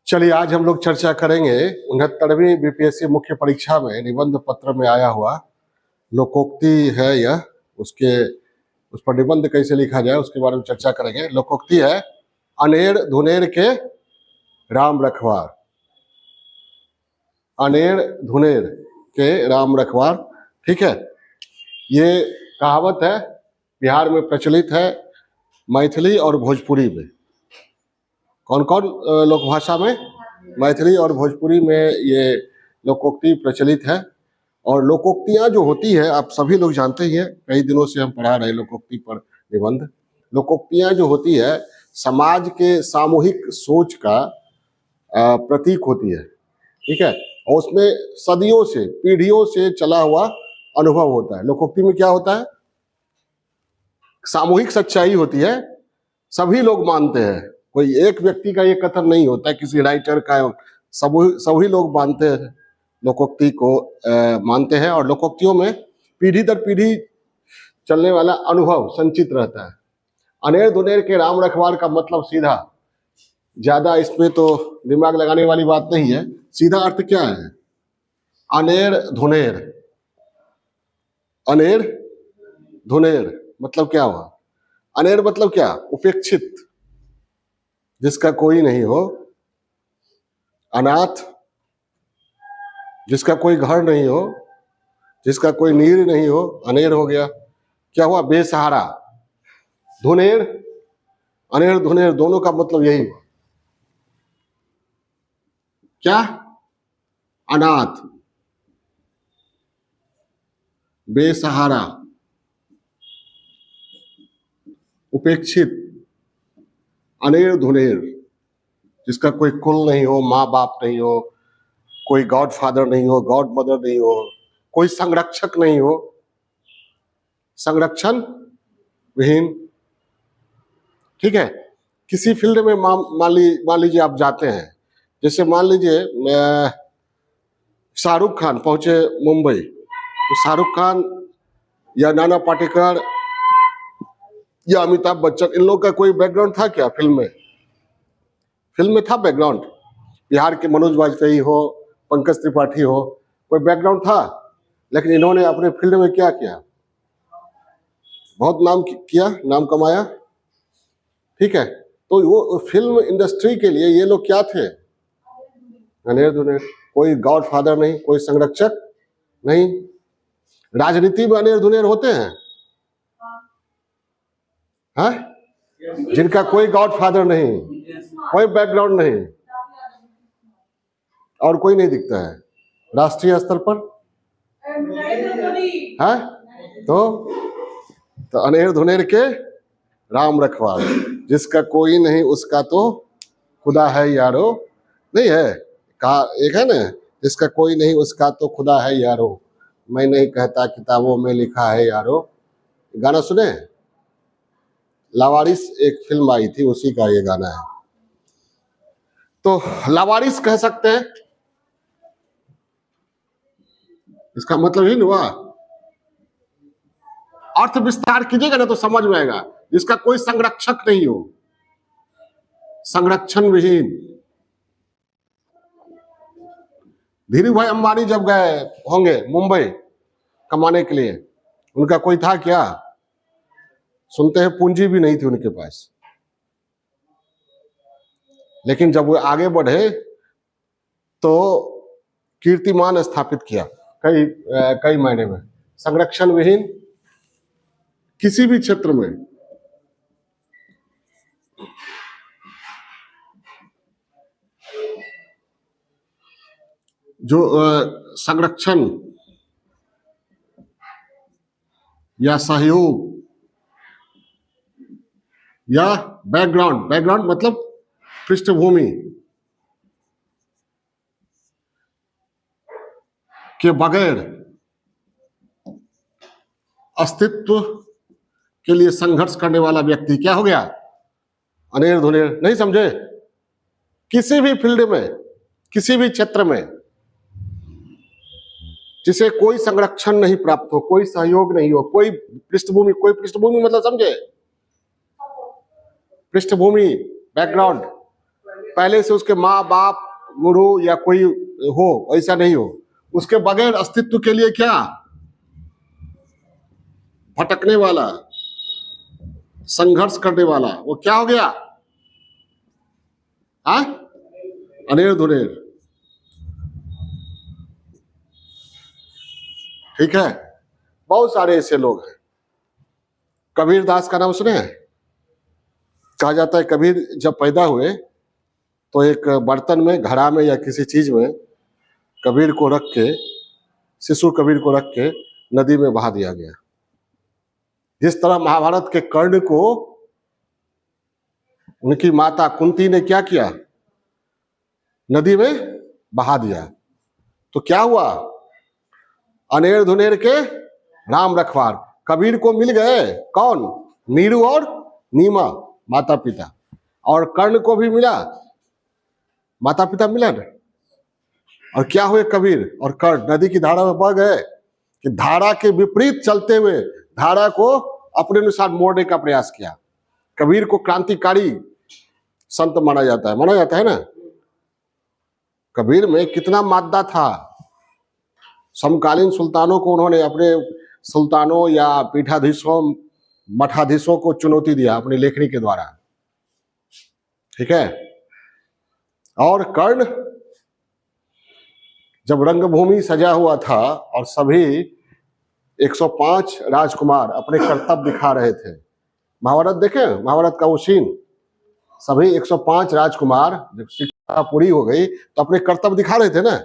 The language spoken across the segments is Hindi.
चलिए आज हम लोग चर्चा करेंगे 69वीं बीपीएससी मुख्य परीक्षा में निबंध पत्र में आया हुआ लोकोक्ति है यह, उस पर निबंध कैसे लिखा जाए उसके बारे में चर्चा करेंगे। लोकोक्ति है अनेर धुनेर के राम रखवार, अनेर धुनेर के राम रखवार। ठीक है, ये कहावत है, बिहार में प्रचलित है, मैथिली और भोजपुरी में। कौन कौन लोकभाषा में? मैथिली और भोजपुरी में ये लोकोक्ति प्रचलित है। और लोकोक्तियां जो होती है आप सभी लोग जानते ही हैं, कई दिनों से हम पढ़ा रहे लोकोक्ति पर निबंध। लोकोक्तियां जो होती है समाज के सामूहिक सोच का प्रतीक होती है। ठीक है, और उसमें सदियों से पीढ़ियों से चला हुआ अनुभव होता है। लोकोक्ति में क्या होता है? सामूहिक सच्चाई होती है, सभी लोग मानते हैं, कोई एक व्यक्ति का ये कथन नहीं होता है, किसी राइटर का। सभी लोग मानते हैं, लोकोक्ति को मानते हैं। और लोकोक्तियों में पीढ़ी दर पीढ़ी चलने वाला अनुभव संचित रहता है। अनेर धुनेर के राम रखवार का मतलब सीधा, ज्यादा इसमें तो दिमाग लगाने वाली बात नहीं है। सीधा अर्थ क्या है? अनेर धुनेर, अनेर धुनेर मतलब क्या हुआ? अनेर मतलब क्या? उपेक्षित, जिसका कोई नहीं हो, अनाथ, जिसका कोई घर नहीं हो, जिसका कोई नीर नहीं हो, अनेर हो गया। क्या हुआ? बेसहारा। धुनेर, अनेर धुनेर दोनों का मतलब यही हुआ। क्या? अनाथ, बेसहारा, उपेक्षित, अनेर धुनेर, जिसका कोई कुल नहीं हो, माँ बाप नहीं हो, कोई गॉड फादर नहीं हो, गॉड मदर नहीं हो, कोई संरक्षक नहीं हो, संरक्षण विहीन। ठीक है, किसी फील्ड में मान लीजिए आप जाते हैं, जैसे मान लीजिए शाहरुख खान पहुंचे मुंबई, तो शाहरुख खान या नाना पाटेकर या अमिताभ बच्चन, इन लोगों का कोई बैकग्राउंड था क्या फिल्म में? फिल्म में था बैकग्राउंड? बिहार के मनोज वाजपेयी हो, पंकज त्रिपाठी हो, कोई बैकग्राउंड था? लेकिन इन्होंने अपने फील्ड में क्या किया? बहुत नाम किया, नाम कमाया। ठीक है, तो वो फिल्म इंडस्ट्री के लिए ये लोग क्या थे? अनेर धुनेर। कोई गॉड फादर नहीं, कोई संरक्षक नहीं। राजनीति में अनेर धुनेर होते हैं, हाँ? जिनका कोई गॉड फादर नहीं, कोई बैकग्राउंड नहीं, और कोई नहीं दिखता है राष्ट्रीय स्तर पर, हाँ? तो अनेर धुनेर के राम रखवार, जिसका कोई नहीं उसका तो खुदा है यारो। नहीं है कहा, एक है ना, जिसका कोई नहीं उसका तो खुदा है यारो, मैं नहीं कहता किताबों में लिखा है यारो। गाना सुने? लावारिस एक फिल्म आई थी, उसी का ये गाना है। तो लावारिस कह सकते हैं, इसका मतलब ही नहीं हुआ। अर्थ विस्तार कीजिएगा ना तो समझ में आएगा। जिसका कोई संरक्षक नहीं हो, संरक्षण विहीन। धीरू भाई अंबानी जब गए होंगे मुंबई कमाने के लिए, उनका कोई था क्या? सुनते हैं पूंजी भी नहीं थी उनके पास। लेकिन जब वो आगे बढ़े तो कीर्तिमान स्थापित किया कई मायने में। संरक्षण विहीन किसी भी क्षेत्र में, जो संरक्षण या सहयोग या बैकग्राउंड मतलब पृष्ठभूमि के बगैर अस्तित्व के लिए संघर्ष करने वाला व्यक्ति क्या हो गया? अनेर धुनेर। नहीं समझे? किसी भी फील्ड में, किसी भी क्षेत्र में जिसे कोई संरक्षण नहीं प्राप्त हो, कोई सहयोग नहीं हो, कोई पृष्ठभूमि मतलब समझे? पृष्ठभूमि, बैकग्राउंड, पहले से उसके माँ बाप गुरु या कोई हो, ऐसा नहीं हो, उसके बगैर अस्तित्व के लिए क्या भटकने वाला, संघर्ष करने वाला, वो क्या हो गया? अनेर धुनेर। ठीक है, बहुत सारे ऐसे लोग हैं। कबीर दास का नाम सुने हैं? कहा जाता है कबीर जब पैदा हुए तो एक बर्तन में, घड़ा में या किसी चीज में कबीर को रख के, शिशु कबीर को रख के नदी में बहा दिया गया। जिस तरह महाभारत के कर्ण को उनकी माता कुंती ने क्या किया? नदी में बहा दिया। तो क्या हुआ? अनेर धुनेर के राम रखवार कबीर को मिल गए। कौन? नीरू और नीमा, माता पिता। और कर्ण को भी मिला, माता पिता मिला ना। और क्या हुए? कबीर और कर्ण नदी की धारा में बह गए कि धारा के विपरीत चलते हुए धारा को अपने अनुसार मोड़ने का प्रयास किया। कबीर को क्रांतिकारी संत माना जाता है ना। कबीर में कितना मादा था। समकालीन सुल्तानों को उन्होंने, अपने सुल्तानों या पीठाधीशों, मठाधीशों को चुनौती दिया अपनी लेखनी के द्वारा। ठीक है। और कर्ण जब रंगभूमि सजा हुआ था और सभी 105 राजकुमार अपने कर्तव्य दिखा रहे थे, महाभारत देखे, महाभारत का वो सीन, सभी 105 राजकुमार जब शिक्षा पूरी हो गई तो अपने कर्तव्य दिखा रहे थे ना।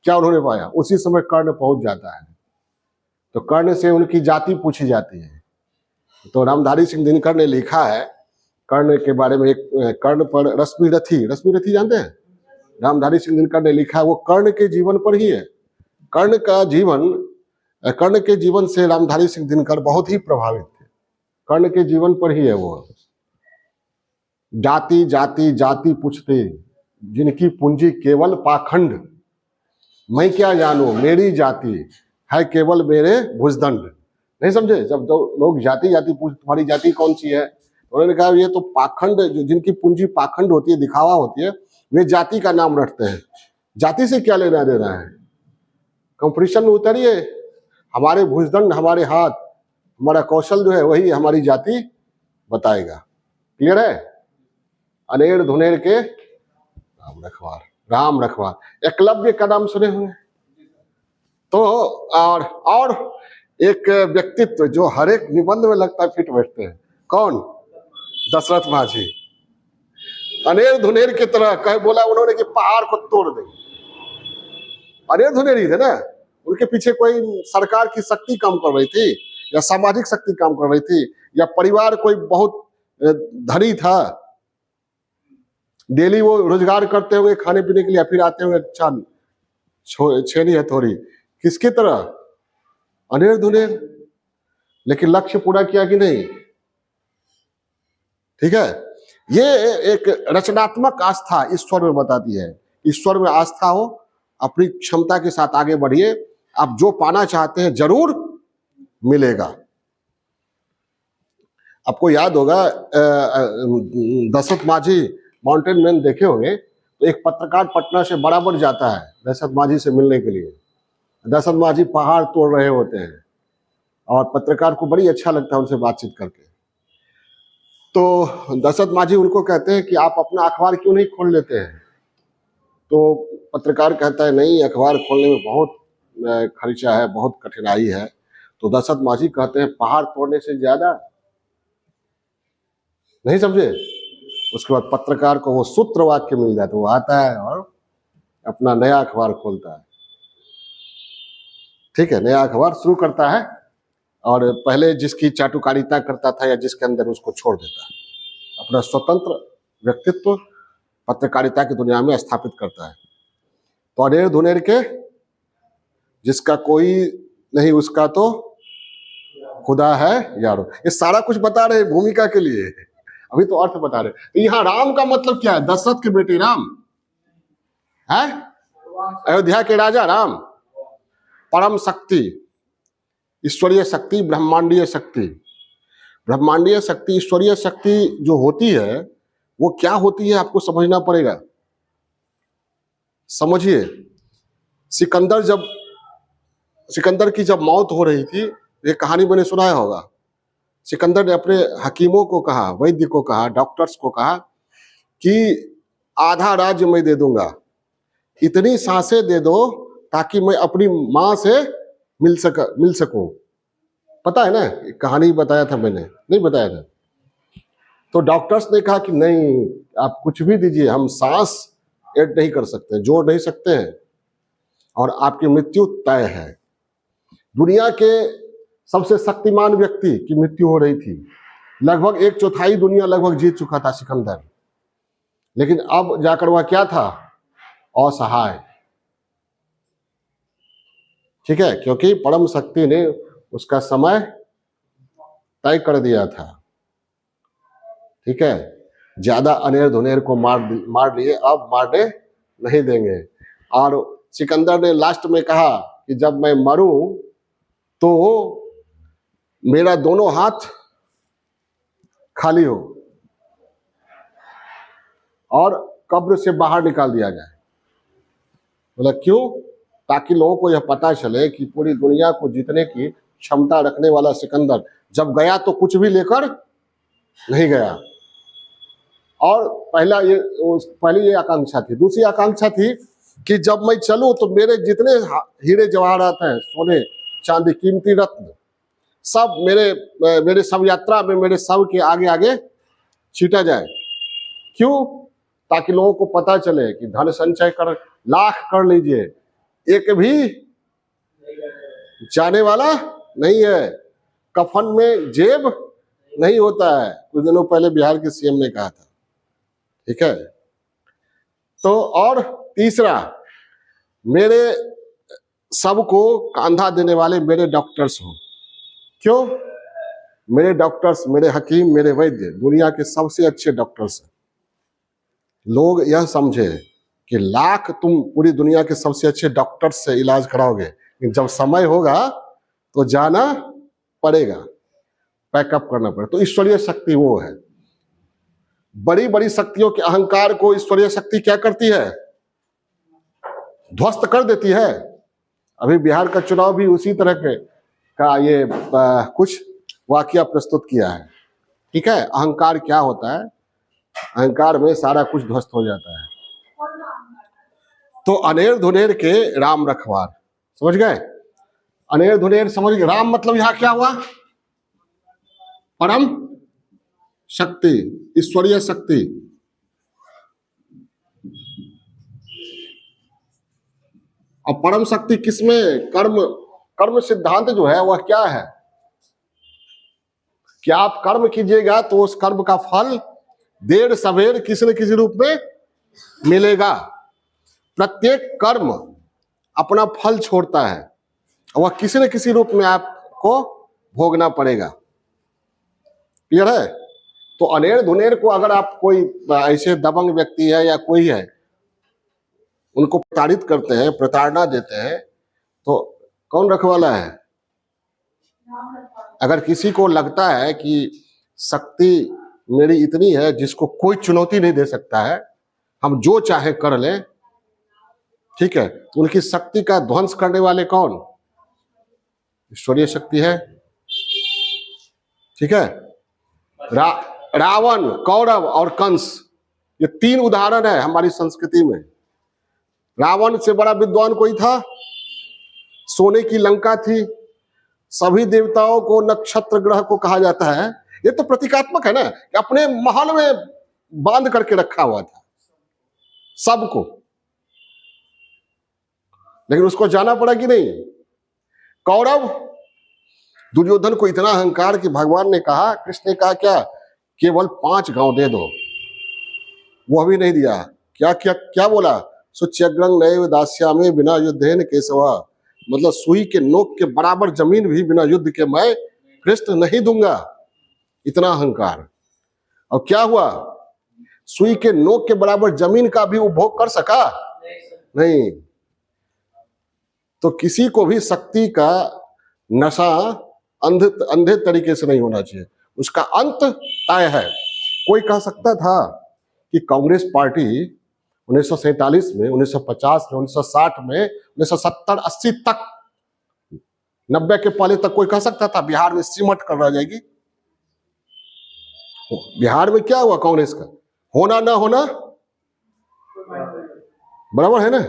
क्या उन्होंने पाया? उसी समय कर्ण पहुंच जाता है। तो कर्ण से उनकी जाति पूछी जाती है। तो रामधारी सिंह दिनकर ने लिखा है कर्ण के बारे में, एक कर्ण पर रश्मि रथी जानते हैं? रामधारी सिंह दिनकर ने लिखा है, वो कर्ण के जीवन पर ही है। कर्ण के जीवन से रामधारी सिंह दिनकर बहुत ही प्रभावित थे। कर्ण के जीवन पर ही है वो। जाति जाति जाति पूछते, जिनकी पूंजी केवल पाखंड, मैं क्या जानूं मेरी जाति है केवल मेरे भुजदंड। नहीं समझे? जब लोग जाति जाति पूछ, तुम्हारी जाति कौन सी है, उन्होंने कहा ये तो पाखंड, जिनकी पूंजी पाखंड होती है, दिखावा होती है, वे जाति का नाम रटते हैं। जाति से क्या लेना देना है? कंपटीशन में उतरिए, हमारे भुजदंड, हमारे हाथ, हमारा कौशल जो है वही हमारी जाति बताएगा। क्लियर है? अनेर धुनेर के राम रखवार। एकलव्य का नाम सुने होंगे। तो और एक व्यक्तित्व जो हर एक निबंध में लगता है फिट बैठते हैं, कौन? दशरथ माझी। अनेर धुनेर की तरह कह बोला उन्होंने कि पहाड़ को तोड़ दे। अनेर धुनेर ही थे ना। उनके पीछे कोई सरकार की शक्ति काम कर रही थी, या सामाजिक शक्ति काम कर रही थी, या परिवार कोई बहुत धनी था, डेली वो रोजगार करते हुए खाने पीने के लिए, फिर आते हुए अच्छा छेनी हथौड़ी, किसकी तरह? अनेर धुनेर। लेकिन लक्ष्य पूरा किया कि नहीं? ठीक है। ये एक रचनात्मक आस्था ईश्वर में बताती है। ईश्वर में आस्था हो, अपनी क्षमता के साथ आगे बढ़िए, आप जो पाना चाहते हैं जरूर मिलेगा। आपको याद होगा दशरथ माझी माउंटेन मैन देखे होंगे, तो एक पत्रकार पटना से बराबर जाता है दशरथ माझी से मिलने के लिए। दशरथ माझी पहाड़ तोड़ रहे होते हैं और पत्रकार को बड़ी अच्छा लगता है उनसे बातचीत करके। तो दशरथ माझी उनको कहते हैं कि आप अपना अखबार क्यों नहीं खोल लेते हैं? तो पत्रकार कहता है नहीं, अखबार खोलने में बहुत खर्चा है, बहुत कठिनाई है। तो दशरथ माझी कहते हैं पहाड़ तोड़ने से ज्यादा। नहीं समझे? उसके बाद पत्रकार को वो सूत्र वाक्य मिल जाता है, वो आता है और अपना नया अखबार खोलता है। ठीक है, नया अखबार शुरू करता है और पहले जिसकी चाटुकारिता करता था या जिसके अंदर, उसको छोड़ देता है। अपना स्वतंत्र व्यक्तित्व पत्रकारिता की दुनिया में स्थापित करता है। तो अनेर धुनेर के, जिसका कोई नहीं उसका तो खुदा है यारो। ये सारा कुछ बता रहे भूमिका के लिए, अभी तो अर्थ बता रहे। तो यहाँ राम का मतलब क्या है? दशरथ के बेटे राम है, अयोध्या के राजा राम, परम शक्ति, ईश्वरीय शक्ति, ब्रह्मांडीय शक्ति। ब्रह्मांडीय शक्ति, ईश्वरीय शक्ति जो होती है वो क्या होती है आपको समझना पड़ेगा। समझिए, सिकंदर की जब मौत हो रही थी, ये कहानी मैंने सुनाया होगा। सिकंदर ने अपने हकीमों को कहा, वैद्य को कहा, डॉक्टर्स को कहा कि आधा राज्य मैं दे दूंगा, इतनी सांसें दे दो ताकि मैं अपनी मां से मिल सकूं। पता है ना, कहानी बताया था मैंने, नहीं बताया था? तो डॉक्टर्स ने कहा कि नहीं, आप कुछ भी दीजिए, हम सांस ऐड नहीं कर सकते, जोड़ नहीं सकते हैं, और आपकी मृत्यु तय है। दुनिया के सबसे शक्तिमान व्यक्ति की मृत्यु हो रही थी, लगभग 1/4 दुनिया लगभग जीत चुका था सिकंदर, लेकिन अब जाकर वह क्या था? असहाय। ठीक है, क्योंकि परम शक्ति ने उसका समय तय कर दिया था। ठीक है, ज्यादा अनेर धुनेर को मार लिए, अब मारने नहीं देंगे। और सिकंदर ने लास्ट में कहा कि जब मैं मरूं तो मेरा दोनों हाथ खाली हो और कब्र से बाहर निकाल दिया जाए। मतलब क्यों? ताकि लोगों को यह पता चले कि पूरी दुनिया को जीतने की क्षमता रखने वाला सिकंदर जब गया तो कुछ भी लेकर नहीं गया। और पहली ये आकांक्षा थी। दूसरी आकांक्षा थी कि जब मैं चलूं तो मेरे जितने हीरे जवाहरात हैं, सोने चांदी कीमती रत्न, सब मेरे सब यात्रा में मेरे सब के आगे आगे छीटा जाए। क्यों? ताकि लोगों को पता चले कि धन संचय कर लाख कर लीजिए, एक भी जाने वाला नहीं है, कफन में जेब नहीं होता है। कुछ दिनों पहले बिहार के सीएम ने कहा था। ठीक है, तो और तीसरा, मेरे सबको कंधा देने वाले मेरे डॉक्टर्स हो। क्यों? मेरे डॉक्टर्स, मेरे हकीम, मेरे वैद्य दुनिया के सबसे अच्छे डॉक्टर्स हैं। लोग यह समझे कि लाख तुम पूरी दुनिया के सबसे अच्छे डॉक्टर्स से इलाज कराओगे, लेकिन जब समय होगा तो जाना पड़ेगा, पैकअप करना पड़ेगा। तो ईश्वरीय शक्ति वो है। बड़ी बड़ी शक्तियों के अहंकार को ईश्वरीय शक्ति क्या करती है? ध्वस्त कर देती है। अभी बिहार का चुनाव भी उसी तरह का ये कुछ वाकया प्रस्तुत किया है। ठीक है, अहंकार क्या होता है? अहंकार में सारा कुछ ध्वस्त हो जाता है। तो अनेर धुनेर के राम रखवार, समझ गए? अनेर धुनेर समझ गए? राम मतलब यहां क्या हुआ? परम शक्ति, ईश्वरीय शक्ति। और परम शक्ति किसमें? कर्म सिद्धांत जो है वह क्या है कि आप कर्म कीजिएगा तो उस कर्म का फल देर सवेर किसी न किसी रूप में मिलेगा। प्रत्येक कर्म अपना फल छोड़ता है, वह किसी न किसी रूप में आपको भोगना पड़ेगा। क्लियर है? तो अनेर धुनेर को अगर आप कोई ऐसे दबंग व्यक्ति है या कोई है, उनको प्रताड़ित करते हैं, प्रताड़ना देते हैं, तो कौन रखवाला है? अगर किसी को लगता है कि शक्ति मेरी इतनी है जिसको कोई चुनौती नहीं दे सकता है, हम जो चाहे कर लें, ठीक है, तो उनकी शक्ति का ध्वंस करने वाले कौन? ईश्वरीय शक्ति है। ठीक है, रावण, कौरव और कंस, ये 3 उदाहरण है हमारी संस्कृति में। रावण से बड़ा विद्वान कोई था? सोने की लंका थी, सभी देवताओं को नक्षत्र ग्रह को कहा जाता है। ये तो प्रतीकात्मक है ना, कि अपने महल में बांध करके रखा हुआ था सबको, लेकिन उसको जाना पड़ा कि नहीं? कौरव, दुर्योधन को इतना अहंकार कि भगवान ने कहा, कृष्ण ने कहा क्या, केवल 5 गांव दे दो, वह भी नहीं दिया। क्या क्या क्या बोला? सुच्यग्रंग नैव दास्यामि बिना युद्धेन केशवा, मतलब सुई के नोक के बराबर जमीन भी बिना युद्ध के मैं कृष्ण नहीं दूंगा। इतना अहंकार। और क्या हुआ? सुई के नोक के बराबर जमीन का भी उपभोग कर सका? नहीं। तो किसी को भी शक्ति का नशा अंधे तरीके से नहीं होना चाहिए, उसका अंत तय है। कोई कह सकता था कि कांग्रेस पार्टी 1947 में, 1950 में, 1960 में, 1970, 80 तक, 90 के पहले तक कोई कह सकता था बिहार में सिमट कर रह जाएगी? बिहार में क्या हुआ कांग्रेस का? होना ना होना बराबर है ना।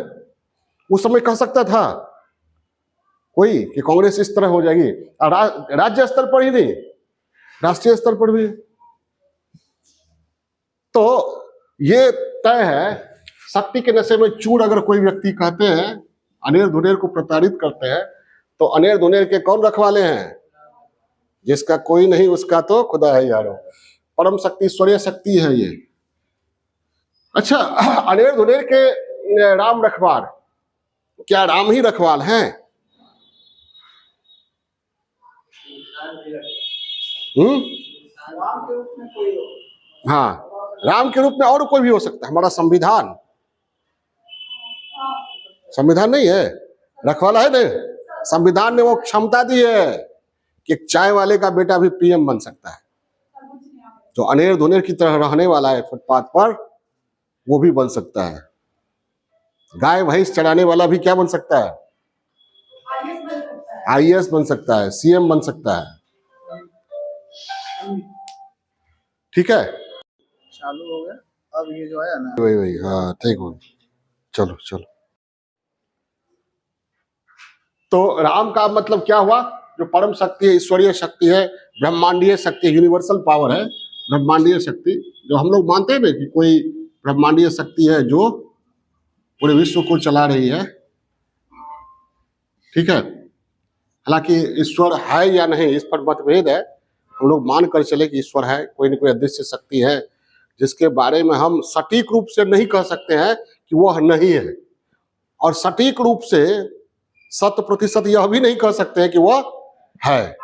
उस समय कह सकता था कोई कि कांग्रेस इस तरह हो जाएगी, राज्य स्तर पर ही नहीं, राष्ट्रीय स्तर पर भी। तो ये तय है, शक्ति के नशे में चूर अगर कोई व्यक्ति कहते हैं, अनेर धुनेर को प्रताड़ित करते हैं, तो अनेर धुनेर के कौन रखवाले हैं? जिसका कोई नहीं उसका तो खुदा है यारो। परम शक्ति, ईश्वरीय शक्ति है ये। अच्छा, अनेर धुनेर के राम रखवाल, क्या राम ही रखवाल हैं? हाँ, राम के रूप में और कोई भी हो सकता है। हमारा संविधान नहीं है रखवाला है ना? संविधान ने वो क्षमता दी है कि चाय वाले का बेटा भी पीएम बन सकता है। जो अनेर धुनेर की तरह रहने वाला है फुटपाथ पर, वो भी बन सकता है। गाय भैंस चराने वाला भी क्या बन सकता है? आईएएस बन सकता है, सीएम बन सकता है। ठीक है, चालू हो गया। अब ये जो है ना, वही हाँ ठीक हो। चलो चलो, तो राम का मतलब क्या हुआ? जो परम शक्ति है, ईश्वरीय शक्ति है, ब्रह्मांडीय शक्ति है, यूनिवर्सल पावर है, ब्रह्मांडीय शक्ति। जो हम लोग मानते हैं ना कि कोई ब्रह्मांडीय शक्ति है जो पूरे विश्व को चला रही है, ठीक है। हालांकि ईश्वर है या नहीं इस पर मतभेद है। हम लोग मान कर चले कि ईश्वर है, कोई न कोई अदृश्य शक्ति है जिसके बारे में हम सटीक रूप से नहीं कह सकते हैं कि वह नहीं है, और सटीक रूप से 100% यह भी नहीं कह सकते हैं कि वह है।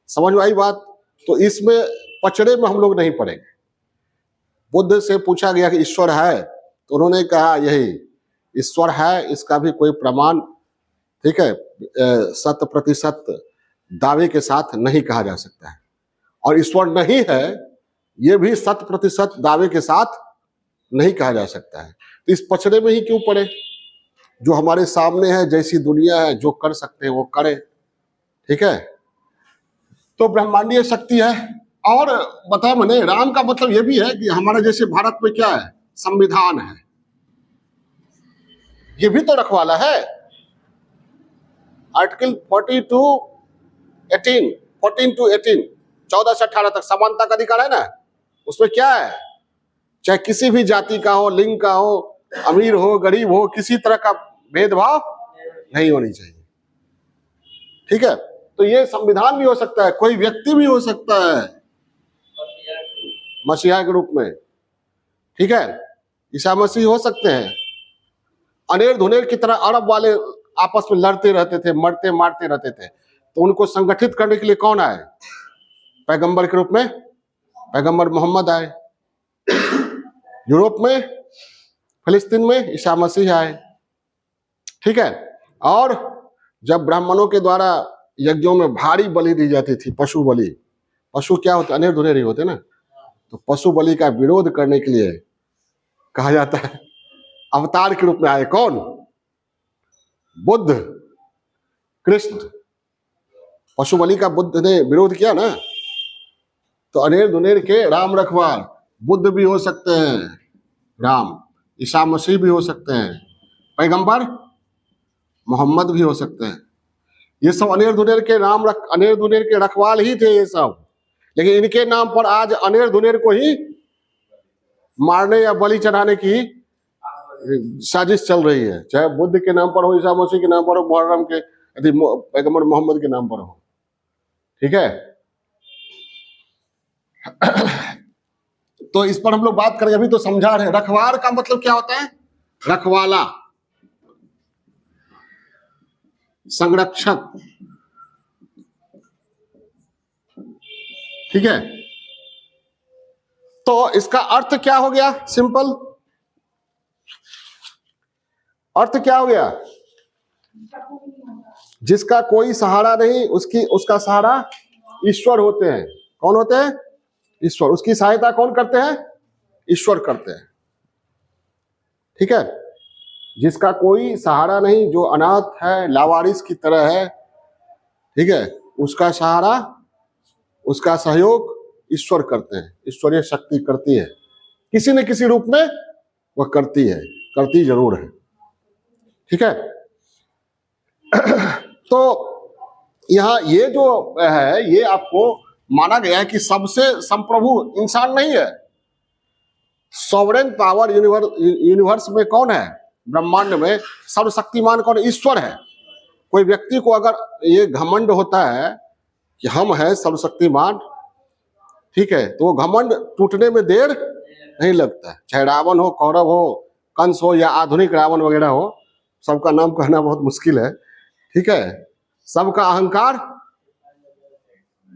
समझ में आई बात? तो इसमें पचड़े में हम लोग नहीं पड़ेंगे। बुद्ध से पूछा गया कि ईश्वर है, तो उन्होंने कहा यही ईश्वर है, इसका भी कोई प्रमाण, ठीक है, 100% दावे के साथ नहीं कहा जा सकता है। और ईश्वर नहीं है यह भी 100% दावे के साथ नहीं कहा जा सकता है। तो इस पचड़े में ही क्यों पड़े? जो हमारे सामने है, जैसी दुनिया है, जो कर सकते हैं वो करें, ठीक है। तो ब्रह्मांडीय शक्ति है। और बताया मैंने, राम का मतलब यह भी है कि हमारा जैसे भारत में क्या है, संविधान है, ये भी तो रखवाला है। आर्टिकल 14 to 18, 14 से 18 तक समानता का अधिकार है ना। उसमें क्या है, चाहे किसी भी जाति का हो, लिंग का हो, अमीर हो, गरीब हो, किसी तरह का भेदभाव नहीं होनी चाहिए, ठीक है। तो ये संविधान भी हो सकता है, कोई व्यक्ति भी हो सकता है मसीहा के रूप में, ठीक है। ईसा मसीह हो सकते हैं। अनेर धुनेर की तरह अरब वाले आपस में लड़ते रहते थे, मरते मारते रहते थे, तो उनको संगठित करने के लिए कौन आए? पैगंबर के रूप में पैगंबर मोहम्मद आए। यूरोप में, फिलिस्तीन में ईसा मसीह आए, ठीक है। और जब ब्राह्मणों के द्वारा यज्ञों में भारी बलि दी जाती थी, पशु बलि, पशु क्या होते? अनेर धुनेर ही होते ना। तो पशु बलि का विरोध करने के लिए कहा जाता है अवतार के रूप में आए कौन? बुद्ध, कृष्ण। पशु बलि का बुद्ध ने विरोध किया ना। तो अनेर धुनेर के राम रखवाल बुद्ध भी हो सकते हैं, राम, ईसा मसीह भी हो सकते हैं, पैगंबर मोहम्मद भी हो सकते हैं। ये सब अनेर धुनेर के अनेर धुनेर के रखवाल ही थे ये सब। लेकिन इनके नाम पर आज अनेर धुनेर को ही मारने या बलि चढ़ाने की साजिश चल रही है, चाहे बुद्ध के नाम पर हो, ईसा मसीह के नाम पर हो, मुहर्रम के, यदि पैगंबर मोहम्मद के नाम पर हो, ठीक है। तो इस पर हम लोग बात करेंगे, अभी तो समझा रहे हैं। रखवाल का मतलब क्या होता है? रखवाला, संरक्षक, ठीक है। तो इसका अर्थ क्या हो गया? सिंपल अर्थ क्या हो गया? जिसका कोई सहारा नहीं, उसका सहारा ईश्वर होते हैं। कौन होते हैं? ईश्वर। उसकी सहायता कौन करते हैं? ईश्वर करते हैं। ठीक है, जिसका कोई सहारा नहीं, जो अनाथ है, लावारिस की तरह है, ठीक है, उसका सहारा, उसका सहयोग ईश्वर करते हैं, ईश्वरीय शक्ति करती है, किसी न किसी रूप में वह करती है, करती जरूर है। ठीक है, तो यहाँ ये जो है, ये आपको माना गया है कि सबसे संप्रभु इंसान नहीं है। सॉवरेन पावर यूनिवर्स में कौन है? ब्रह्मांड में सर्वशक्तिमान कौन? ईश्वर है। कोई व्यक्ति को अगर ये घमंड होता है कि हम है सर्वशक्तिमान, ठीक है, तो वो घमंड टूटने में देर नहीं लगता है। चाहे रावण हो, कौरव हो, कंस हो या आधुनिक रावण वगैरह हो, सबका नाम कहना बहुत मुश्किल है। ठीक है, सबका अहंकार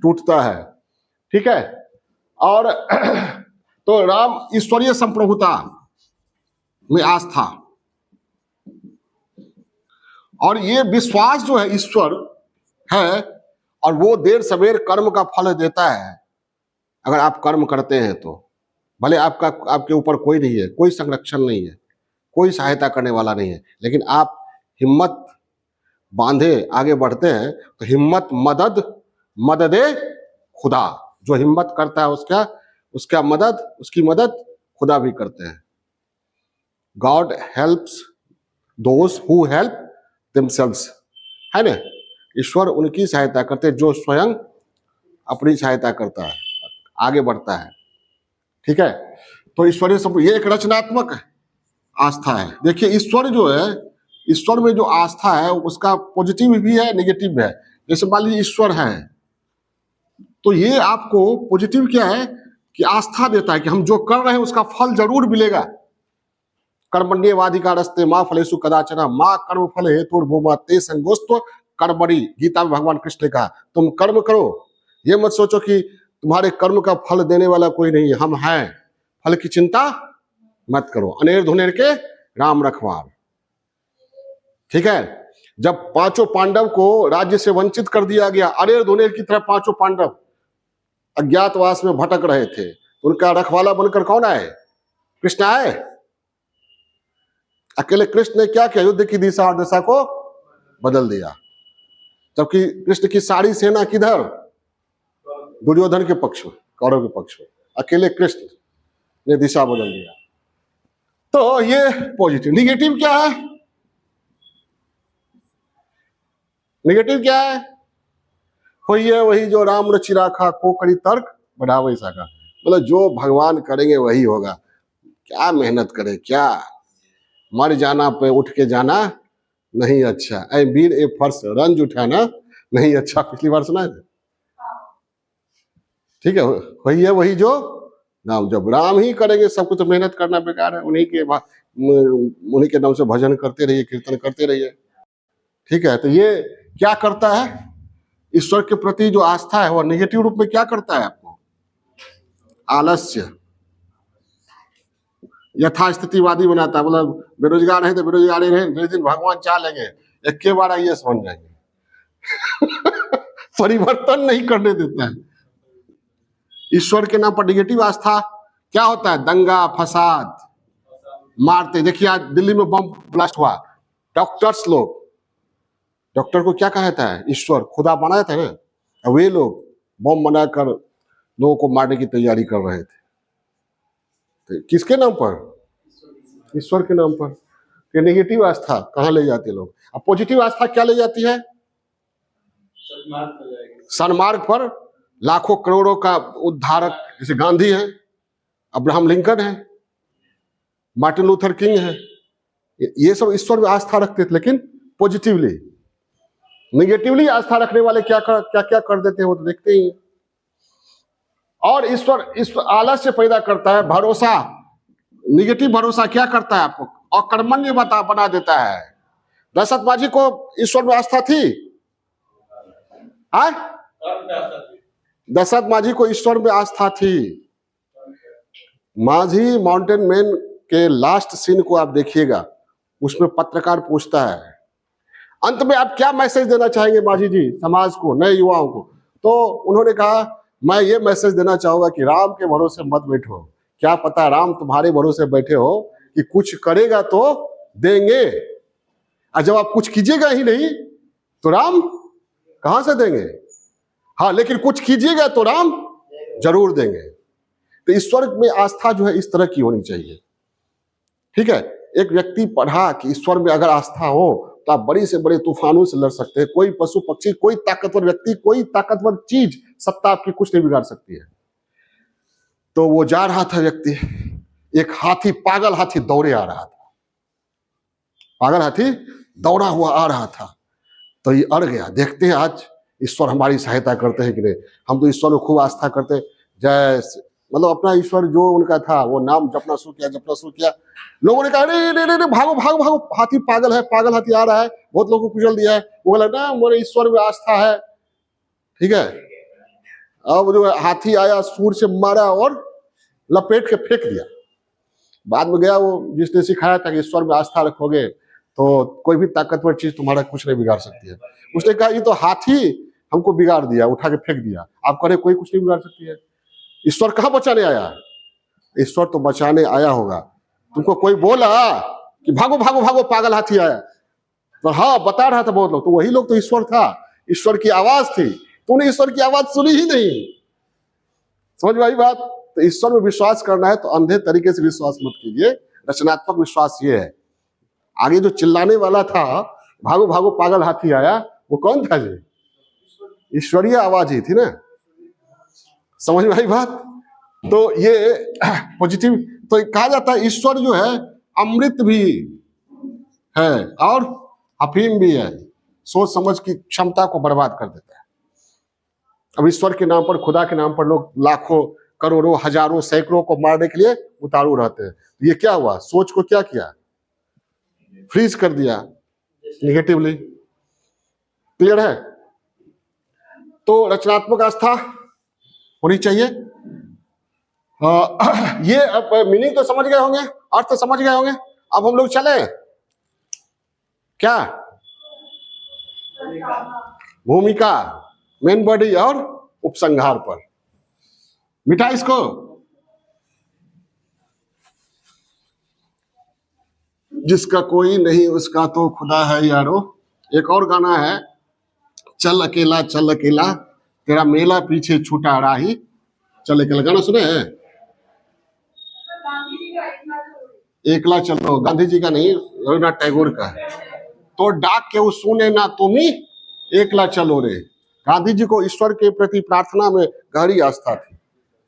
टूटता है। ठीक है, और तो राम ईश्वरीय संप्रभुता में आस्था और ये विश्वास जो है ईश्वर है, और वो देर सवेर कर्म का फल देता है। अगर आप कर्म करते हैं तो भले आपके ऊपर कोई नहीं है, कोई संरक्षण नहीं है, कोई सहायता करने वाला नहीं है, लेकिन आप हिम्मत बांधे आगे बढ़ते हैं तो हिम्मत मददे खुदा, जो हिम्मत करता है उसकी मदद खुदा भी करते हैं। God helps those who help themselves, है ना। ईश्वर उनकी सहायता करते हैं जो स्वयं अपनी सहायता करता है, आगे बढ़ता है। ठीक है, तो ईश्वरीय सब ये एक रचनात्मक आस्था है। देखिए ईश्वर जो है, ईश्वर में जो आस्था है उसका पॉजिटिव भी है, नेगेटिव भी है। जैसे मान लीजिए ईश्वर है, तो ये आपको पॉजिटिव क्या है कि आस्था देता है कि हम जो कर रहे हैं उसका फल जरूर मिलेगा। कर्मण्येवाधिकार रस्ते माँ फलेषु कदाचन माँ कर्म फल हेतुर्भूमा ते संगोस्त्व कर्मणि, गीता में भगवान कृष्ण ने कहा तुम कर्म करो, ये मत सोचो कि तुम्हारे कर्म का फल देने वाला कोई नहीं है, हम हैं, फल की चिंता मत करो। अनेर धुनेर के राम रखवार। ठीक है, जब पांचों पांडव को राज्य से वंचित कर दिया गया, अनेर धुनेर की तरह पांचों पांडव अज्ञातवास में भटक रहे थे, उनका रखवाला बनकर कौन आए? कृष्ण आए। अकेले कृष्ण ने क्या किया? युद्ध की दिशा और दशा को बदल दिया। जबकि कृष्ण की सारी सेना किधर? दुर्योधन के पक्ष में, कौरव के पक्ष में। अकेले कृष्ण ने दिशा बदल दिया। तो ये पॉजिटिव। निगेटिव क्या है? निगेटिव क्या है? वही जो राम रचि राखा को करी तर्क बढ़ावे साका। मतलब जो भगवान करेंगे वही होगा। क्या मेहनत करे, क्या मर जाना पे उठ के जाना नहीं अच्छा, ऐ वीर ए फर्श रंज उठाना नहीं अच्छा। पिछली बार सुना है। ठीक है, वही जो राम, जब राम ही करेंगे सब कुछ, तो मेहनत करना बेकार है। उन्हीं के नाम से भजन करते रहिए, कीर्तन करते रहिए। ठीक है, तो ये क्या करता है? ईश्वर के प्रति जो आस्था है वो नेगेटिव रूप में क्या करता है आपको? आलस्य, यथास्थितिवादी बनाता है। मतलब बेरोजगार है तो बेरोजगार ही रहे, जिस दिन भगवान चाह लेंगे एक के बार आईएएस बन जाएंगे। परिवर्तन नहीं करने देता है। ईश्वर के नाम पर नेगेटिव आस्था क्या होता है? दंगा फसाद, मारते। देखिए आज दिल्ली में बम ब्लास्ट हुआ, डॉक्टर्स लोग, डॉक्टर को क्या कहा जाता है? ईश्वर, खुदा माना जाता है ना। वे लोग बम बनाकर लोगों को मारने की तैयारी कर रहे थे। तो किसके नाम पर? ईश्वर के नाम पर। ये नेगेटिव आस्था कहाँ ले जाते लोग? अब पॉजिटिव आस्था क्या ले जाती है? सन्मार्ग पर। लाखों करोड़ों का उद्धारक जैसे गांधी है, अब्राहम लिंकन है, मार्टिन लूथर किंग है, ये सब ईश्वर में आस्था रखते थे। लेकिन पॉजिटिवली, निगेटिवली आस्था रखने वाले क्या कर देते हैं वो तो देखते ही हैं। और ईश्वर आलस्य पैदा करता है, भरोसा, निगेटिव भरोसा क्या करता है आपको? अकर्मण्य बना देता है। दशरथ माझी को ईश्वर में आस्था थी? दशरथ माझी को ईश्वर में आस्था थी। माझी माउंटेन मैन के लास्ट सीन को आप देखिएगा, उसमें पत्रकार पूछता है अंत में आप क्या मैसेज देना चाहेंगे माझी जी समाज को, नए युवाओं को? तो उन्होंने कहा मैं ये मैसेज देना चाहूंगा कि राम के भरोसे मत बैठो। क्या पता राम तुम्हारे भरोसे बैठे हो कि कुछ करेगा तो देंगे, और जब आप कुछ कीजिएगा ही नहीं तो राम कहां से देंगे? हाँ, लेकिन कुछ कीजिएगा तो राम जरूर देंगे। तो ईश्वर में आस्था जो है इस तरह की होनी चाहिए। ठीक है, एक व्यक्ति पढ़ा कि ईश्वर में अगर आस्था हो तो आप बड़ी से बड़े तूफानों से लड़ सकते हैं। कोई पशु पक्षी, कोई ताकतवर व्यक्ति, कोई ताकतवर चीज, सत्ता आपकी कुछ नहीं बिगाड़ सकती है। तो वो जा रहा था व्यक्ति, एक हाथी, पागल हाथी दौड़े आ रहा था, पागल हाथी दौड़ा हुआ आ रहा था। तो ये अड़ गया। देखते हैं आज ईश्वर हमारी सहायता करते हैं कि नहीं। हम तो ईश्वर में खूब आस्था करते हैं, जय, मतलब अपना ईश्वर जो उनका था वो नाम जपना शुरू किया। लोगों ने कहा अरे भागो भागो भागो, हाथी पागल है, पागल हाथी आ रहा है, बहुत लोगों को कुचल दिया है। वो बोला ना मेरे ईश्वर में आस्था है। ठीक है, अब जो हाथी आया सूर से मारा और लपेट के फेंक दिया। बाद में गया वो जिसने सिखाया था कि ईश्वर में आस्था रखोगे तो कोई भी ताकतवर चीज तुम्हारा कुछ नहीं बिगाड़ सकती है। उसने कहा ये तो हाथी हमको बिगाड़ दिया, उठा के फेंक दिया, आप कह रहे कोई कुछ नहीं बिगाड़ सकती है। ईश्वर कहाँ बचाने आया? ईश्वर तो बचाने आया होगा। तुमको कोई बोला कि भागो भागो भागो पागल हाथी आया, तो हाँ बता रहा था बहुत लोग, तो वही लोग तो ईश्वर था, ईश्वर की आवाज थी। तूने ईश्वर की आवाज सुनी ही नहीं। समझ में आई बात? तो ईश्वर में विश्वास करना है तो अंधे तरीके से विश्वास मत कीजिए। रचनात्मक विश्वास ये है। आगे जो चिल्लाने वाला था भागो भागो पागल हाथी आया, वो कौन था जी? ईश्वरीय आवाज ही थी ना। समझ में आई बात? तो ये पॉजिटिव, तो कहा जाता है ईश्वर जो है अमृत भी है और अफीम भी है, सोच समझ की क्षमता को बर्बाद कर देता है। अब ईश्वर के नाम पर, खुदा के नाम पर लोग लाखों करोड़ों हजारों सैकड़ों को मारने के लिए उतारू रहते हैं। ये क्या हुआ? सोच को क्या किया? फ्रीज कर दिया निगेटिवली। क्लियर है? तो रचनात्मक आस्था होनी चाहिए। ये अब मीनिंग तो समझ गए होंगे, अर्थ तो समझ गए होंगे। अब हम लोग चले क्या भूमिका, मेन बॉडी और उपसंहार पर। मिटा इसको। जिसका कोई नहीं उसका तो खुदा है यारो। एक और गाना है, चल अकेला तेरा मेला पीछे छूटा राही। चल अकेला, गाना सुने हैं? एकला चलो, गांधी जी का नहीं, रविन्द्रनाथ टैगोर का है। तो डाक के सुने ना तुम्ही एकला चलो रे। गांधी जी को ईश्वर के प्रति प्रार्थना में गहरी आस्था थी।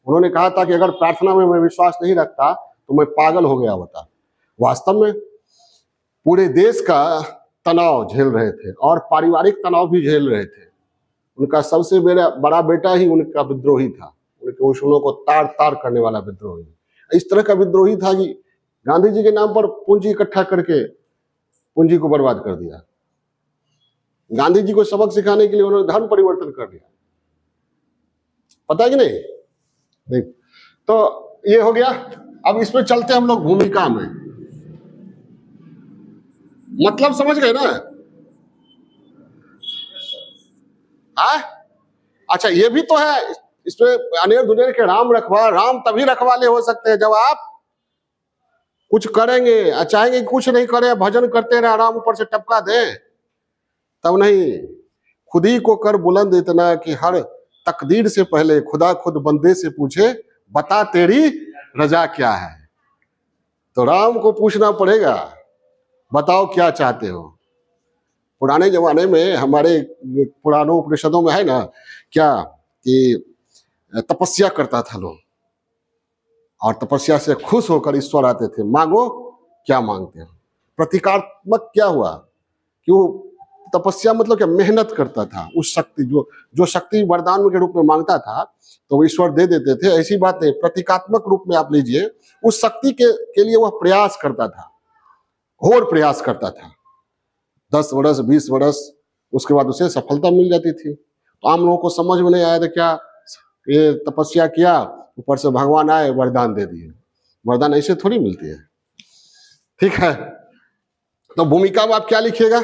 उन्होंने कहा था कि अगर प्रार्थना में मैं विश्वास नहीं रखता तो मैं पागल हो गया होता। वास्तव में पूरे देश का तनाव झेल रहे थे और पारिवारिक तनाव भी झेल रहे थे। उनका सबसे बड़ा बेटा ही उनका विद्रोही था, उनके उसूलों को तार तार करने वाला विद्रोही। इस तरह का विद्रोही था कि गांधी जी के नाम पर पूंजी इकट्ठा करके पूंजी को बर्बाद कर दिया। गांधी जी को सबक सिखाने के लिए उन्होंने धर्म परिवर्तन कर दिया। पता है कि नहीं? नहीं। तो ये हो गया। अब इसमें चलते हम लोग भूमिका में। मतलब समझ गए ना? अच्छा, ये भी तो है इसमें, अनेर दुनिया के राम तभी रखवाले हो सकते हैं जब आप कुछ करेंगे। चाहेंगे कुछ नहीं करें, भजन करते रहे, आराम ऊपर से टपका दे, तब नहीं। खुद ही को कर बुलंद इतना कि हर तकदीर से पहले खुदा खुद बंदे से पूछे बता तेरी रजा क्या है। तो राम को पूछना पड़ेगा, बताओ क्या चाहते हो। पुराने जमाने में हमारे पुरानों उपनिषदों में है ना क्या कि तपस्या करता था लोग, और तपस्या से खुश होकर ईश्वर आते थे, मांगो क्या मांगते हो। प्रतीकात्मक क्या हुआ कि वो तपस्या मतलब क्या, मेहनत करता था। उस शक्ति जो शक्ति वरदान के रूप में मांगता था तो वो ईश्वर दे देते थे। ऐसी बात नहीं, प्रतीकात्मक रूप में आप लीजिए, उस शक्ति के लिए वह प्रयास करता था, घोर प्रयास करता था। 10 वर्ष 20 वर्ष, उसके बाद उसे सफलता मिल जाती थी। तो आम लोगों को समझ में नहीं आया था क्या, ये तपस्या किया, ऊपर से भगवान आए वरदान दे दिए। वरदान ऐसे थोड़ी मिलती है। ठीक है, तो भूमिका में आप क्या लिखिएगा?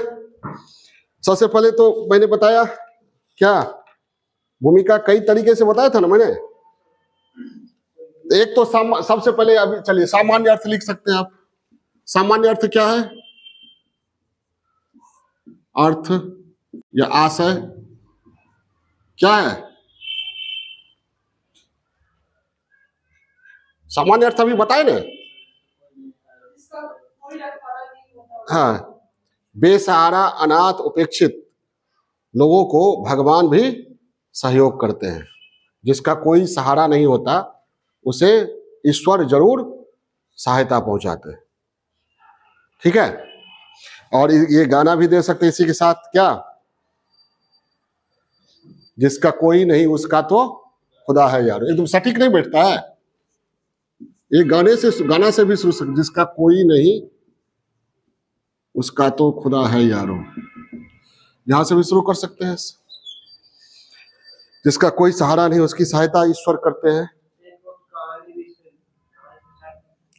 सबसे पहले तो मैंने बताया क्या, भूमिका कई तरीके से बताया था ना मैंने। एक तो सबसे पहले अभी चलिए सामान्य अर्थ लिख सकते हैं आप। सामान्य अर्थ क्या है? अर्थ या आशय क्या है? सामान्य अर्थ अभी बताए ना। हाँ, बेसहारा, अनाथ, उपेक्षित लोगों को भगवान भी सहयोग करते हैं। जिसका कोई सहारा नहीं होता उसे ईश्वर जरूर सहायता पहुंचाते हैं। ठीक है, और ये गाना भी दे सकते इसी के साथ, क्या? जिसका कोई नहीं उसका तो खुदा है यार। एकदम सटीक नहीं बैठता है ये गाना से भी शुरू सकते, जिसका कोई नहीं उसका तो खुदा है यारो, यहां से भी शुरू कर सकते हैं। जिसका कोई सहारा नहीं उसकी सहायता ईश्वर करते हैं।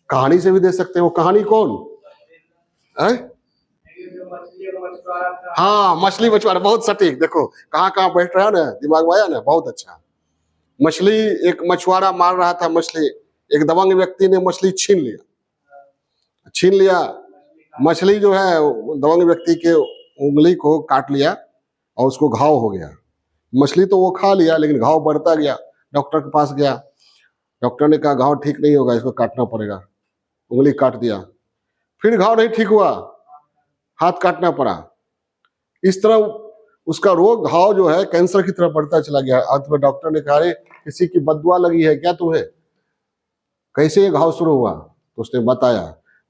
कहानी से भी दे सकते हैं। वो कहानी कौन है? हाँ, मछली मछुआरा, बहुत सटीक। देखो कहाँ कहाँ बैठ रहा है ना, दिमाग में आया ना, बहुत अच्छा। मछली, एक मछुआरा मार रहा था मछली, एक दबंग व्यक्ति ने मछली छीन लिया। मछली जो है दबंग व्यक्ति के उंगली को काट लिया और उसको घाव हो गया। मछली तो वो खा लिया लेकिन घाव बढ़ता गया। डॉक्टर के पास गया, डॉक्टर ने कहा घाव ठीक नहीं होगा, इसको काटना पड़ेगा। उंगली काट दिया, फिर घाव नहीं ठीक हुआ, हाथ काटना पड़ा। इस तरह उसका रोग, घाव जो है कैंसर की तरफ बढ़ता चला गया। अंत में डॉक्टर ने कहा, किसी की बददुआ लगी है क्या तुम्हें? कैसे ये घाव शुरू हुआ? तो उसने बताया,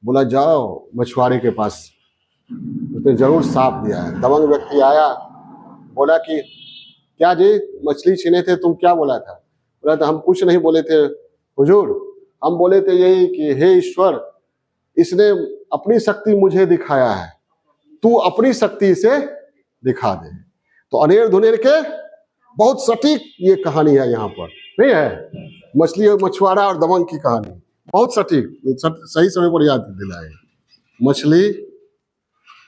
बोला जाओ मछुआरे के पास, उसने जरूर साफ दिया है। दबंग व्यक्ति आया, बोला कि क्या जी मछली छीने थे, तुम क्या बोला था? बोला था हम कुछ नहीं बोले थे हुजूर, हम बोले थे यही कि हे ईश्वर, इसने अपनी शक्ति मुझे दिखाया है, तू अपनी शक्ति से दिखा दे। तो अनेर धुनेर के बहुत सटीक ये कहानी है यहाँ पर, नहीं है? मछली और मछुआरा और दबंग की कहानी बहुत सटीक, सही समय पर याद दिलाए। मछली,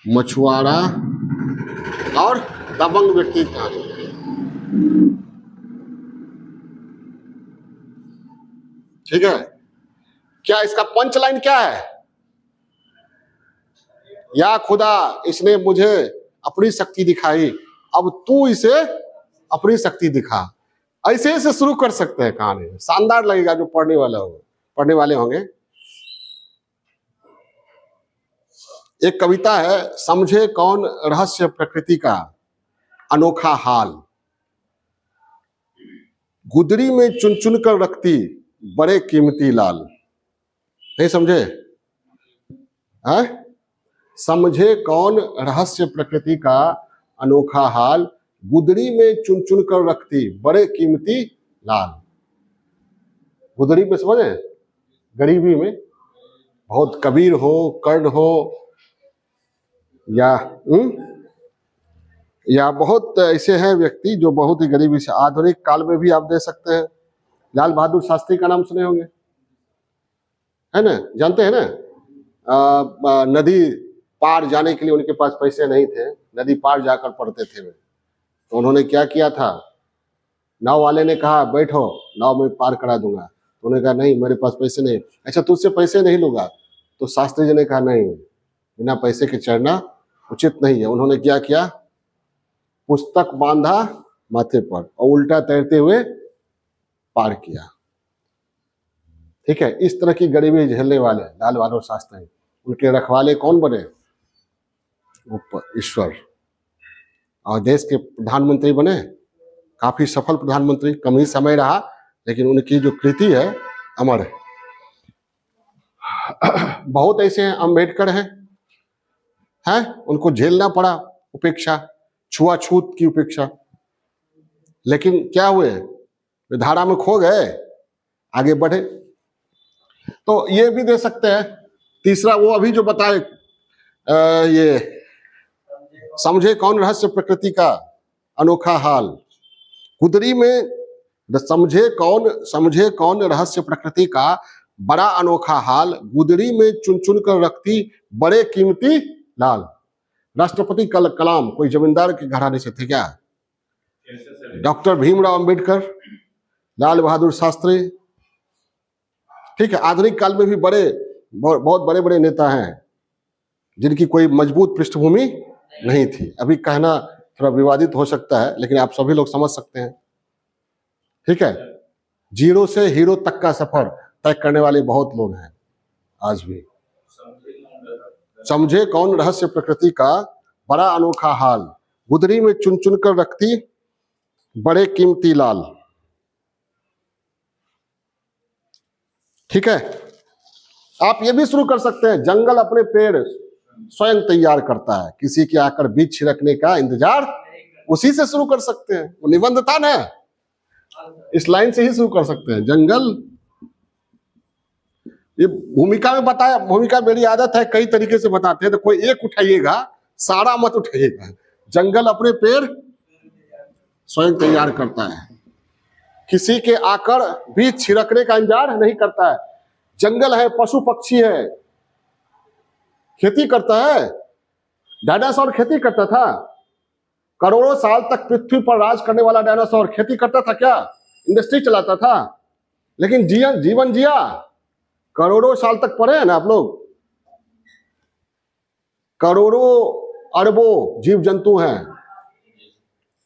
मछुआरा और दबंग व्यक्ति की कहानी। ठीक है, क्या इसका पंच लाइन क्या है? या खुदा, इसने मुझे अपनी शक्ति दिखाई, अब तू इसे अपनी शक्ति दिखा। ऐसे ऐसे शुरू कर सकते हैं कहानी, शानदार लगेगा जो पढ़ने वाले होंगे। एक कविता है, समझे कौन रहस्य प्रकृति का अनोखा हाल, गुदरी में चुन चुन कर रखती बड़े कीमती लाल। नहीं समझे? है? समझे कौन रहस्य प्रकृति का अनोखा हाल, गुदरी में चुन चुन कर रखती बड़े कीमती लाल। गुदरी में समझे, गरीबी में, बहुत कबीर हो, कर्ण हो, या बहुत ऐसे हैं व्यक्ति जो बहुत ही गरीबी से, आधुनिक काल में भी आप दे सकते हैं। लाल बहादुर शास्त्री का नाम सुने होंगे, है ना? जानते हैं ना? नदी पार जाने के लिए उनके पास पैसे नहीं थे, नदी पार जाकर पढ़ते थे वे। तो उन्होंने क्या किया था, नाव वाले ने कहा बैठो, नाव में पार करा दूंगा। तो उन्होंने कहा नहीं, मेरे पास पैसे नहीं। अच्छा, तुझसे पैसे नहीं लूंगा। तो शास्त्री जी ने कहा नहीं, बिना पैसे के चढ़ना उचित नहीं है। उन्होंने क्या किया, पुस्तक बांधा माथे पर और उल्टा तैरते हुए पार किया। ठीक है, इस तरह की गरीबी झेलने वाले लाल बहादुर शास्त्री, उनके रखवाले कौन बने? ईश्वर। और देश के प्रधानमंत्री बने, काफी सफल प्रधानमंत्री, कम ही समय रहा लेकिन उनकी जो कृति है अमर है। बहुत ऐसे हैं, अम्बेडकर हैं, उनको झेलना पड़ा उपेक्षा, छुआछूत की उपेक्षा, लेकिन क्या हुए, धारा में खो गए, आगे बढ़े। तो ये भी दे सकते हैं। तीसरा वो अभी जो बताए, ये समझे कौन रहस्य प्रकृति का अनोखा हाल, गुदरी में समझे कौन रहस्य प्रकृति का बड़ा अनोखा हाल, गुदरी में चुन चुन कर रखती बड़े कीमती लाल। राष्ट्रपति कलाम कोई जमींदार के घराने से थे क्या? डॉक्टर भीमराव अंबेडकर, लाल बहादुर शास्त्री। ठीक है, आधुनिक काल में भी बड़े बहुत बड़े बड़े नेता हैं जिनकी कोई मजबूत पृष्ठभूमि नहीं थी। अभी कहना थोड़ा विवादित हो सकता है, लेकिन आप सभी लोग समझ सकते हैं। ठीक है, जीरो से हीरो तक का सफर तय करने वाले बहुत लोग हैं आज भी। समझे कौन रहस्य प्रकृति का बड़ा अनोखा हाल, गुदरी में चुन चुन कर रखती बड़े कीमती लाल। ठीक है, आप ये भी शुरू कर सकते हैं, जंगल अपने पेड़ स्वयं तैयार करता है, किसी के आकर बीज छिड़कने का इंतजार उसी से शुरू कर सकते हैं। वो निबंध था ना, इस लाइन से ही शुरू कर सकते हैं। जंगल, ये भूमिका में बताया, भूमिका मेरी आदत है कई तरीके से बताते हैं, तो कोई एक उठाइएगा, सारा मत उठाइएगा। जंगल अपने पेड़ स्वयं तैयार करता है, किसी के आकर बीज छिड़कने का इंतजार नहीं करता है। जंगल है, पशु पक्षी है, खेती करता है। डायनासोर खेती करता था, करोड़ों साल तक पृथ्वी पर राज करने वाला डायनासोर खेती करता था क्या? इंडस्ट्री चलाता था, लेकिन जीवन जिया। करोड़ों साल तक पढ़े हैं ना आप लोग, करोड़ों अरबों जीव जंतु हैं,